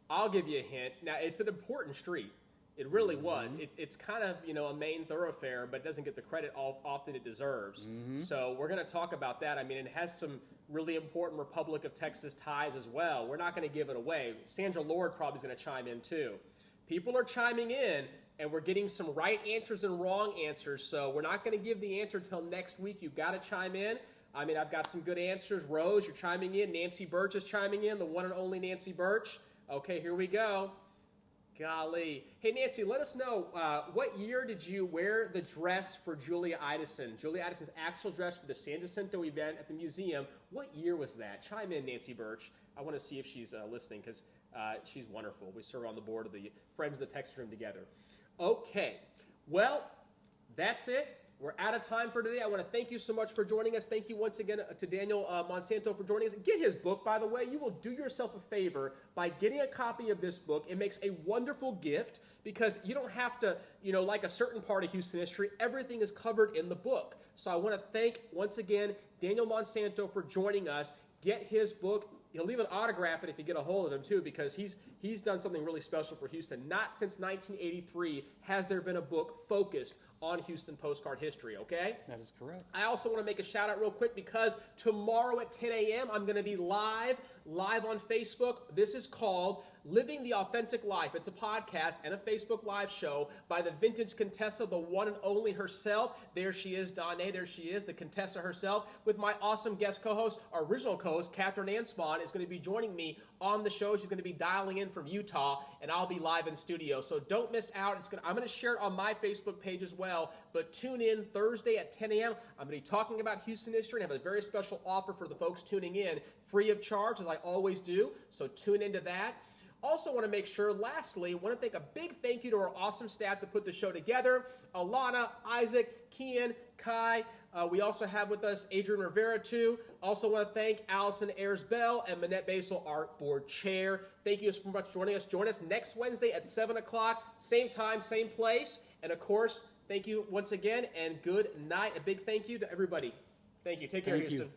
I'll give you a hint. Now, it's an important street. It really was. It's kind of, a main thoroughfare, but it doesn't get the credit often it deserves. So we're going to talk about that. I mean, it has some really important Republic of Texas ties as well. We're not going to give it away. Sandra Lord probably is going to chime in too. People are chiming in, and we're getting some right answers and wrong answers. So we're not going to give the answer until next week. You've got to chime in. I mean, I've got some good answers. Rose, you're chiming in. Nancy Birch is chiming in, the one and only Nancy Birch. Okay, here we go. Golly. Hey, Nancy, let us know, what year did you wear the dress for Julia Idison? Julia Idison's actual dress for the San Jacinto event at the museum. What year was that? Chime in, Nancy Birch. I want to see if she's listening because she's wonderful. We serve on the board of the Friends of the Text Room together. Okay. Well, that's it. We're out of time for today. I want to thank you so much for joining us. Thank you once again to Daniel Monsanto for joining us. Get his book, by the way. You will do yourself a favor by getting a copy of this book. It makes a wonderful gift because you don't have to, like a certain part of Houston history, everything is covered in the book. So I want to thank, once again, Daniel Monsanto for joining us. Get his book. He'll even autograph it if you get a hold of him, too, because he's done something really special for Houston. Not since 1983 has there been a book focused on Houston postcard history, okay? That is correct. I also want to make a shout out real quick because tomorrow at 10 a.m. I'm going to be live on Facebook. This is called Living the Authentic Life. It's a podcast and a Facebook Live show by the vintage Contessa, the one and only herself. There she is, Donna. There she is, the Contessa herself, with my awesome guest co-host, our original co-host, Catherine Anspawn, is going to be joining me on the show. She's going to be dialing in from Utah, and I'll be live in studio. So don't miss out. I'm going to share it on my Facebook page as well, but tune in Thursday at 10 a.m. I'm going to be talking about Houston history and have a very special offer for the folks tuning in, free of charge, as I always do. So tune into that. Also want to make sure, lastly, want to thank a big thank you to our awesome staff that put the show together. Alana, Isaac, Kian, Kai. We also have with us Adrian Rivera, too. Also want to thank Allison Ayers-Bell and Manette Basel, our board chair. Thank you so much for joining us. Join us next Wednesday at 7 o'clock, same time, same place. And, of course, thank you once again, and good night. A big thank you to everybody. Thank you. Take care, Houston.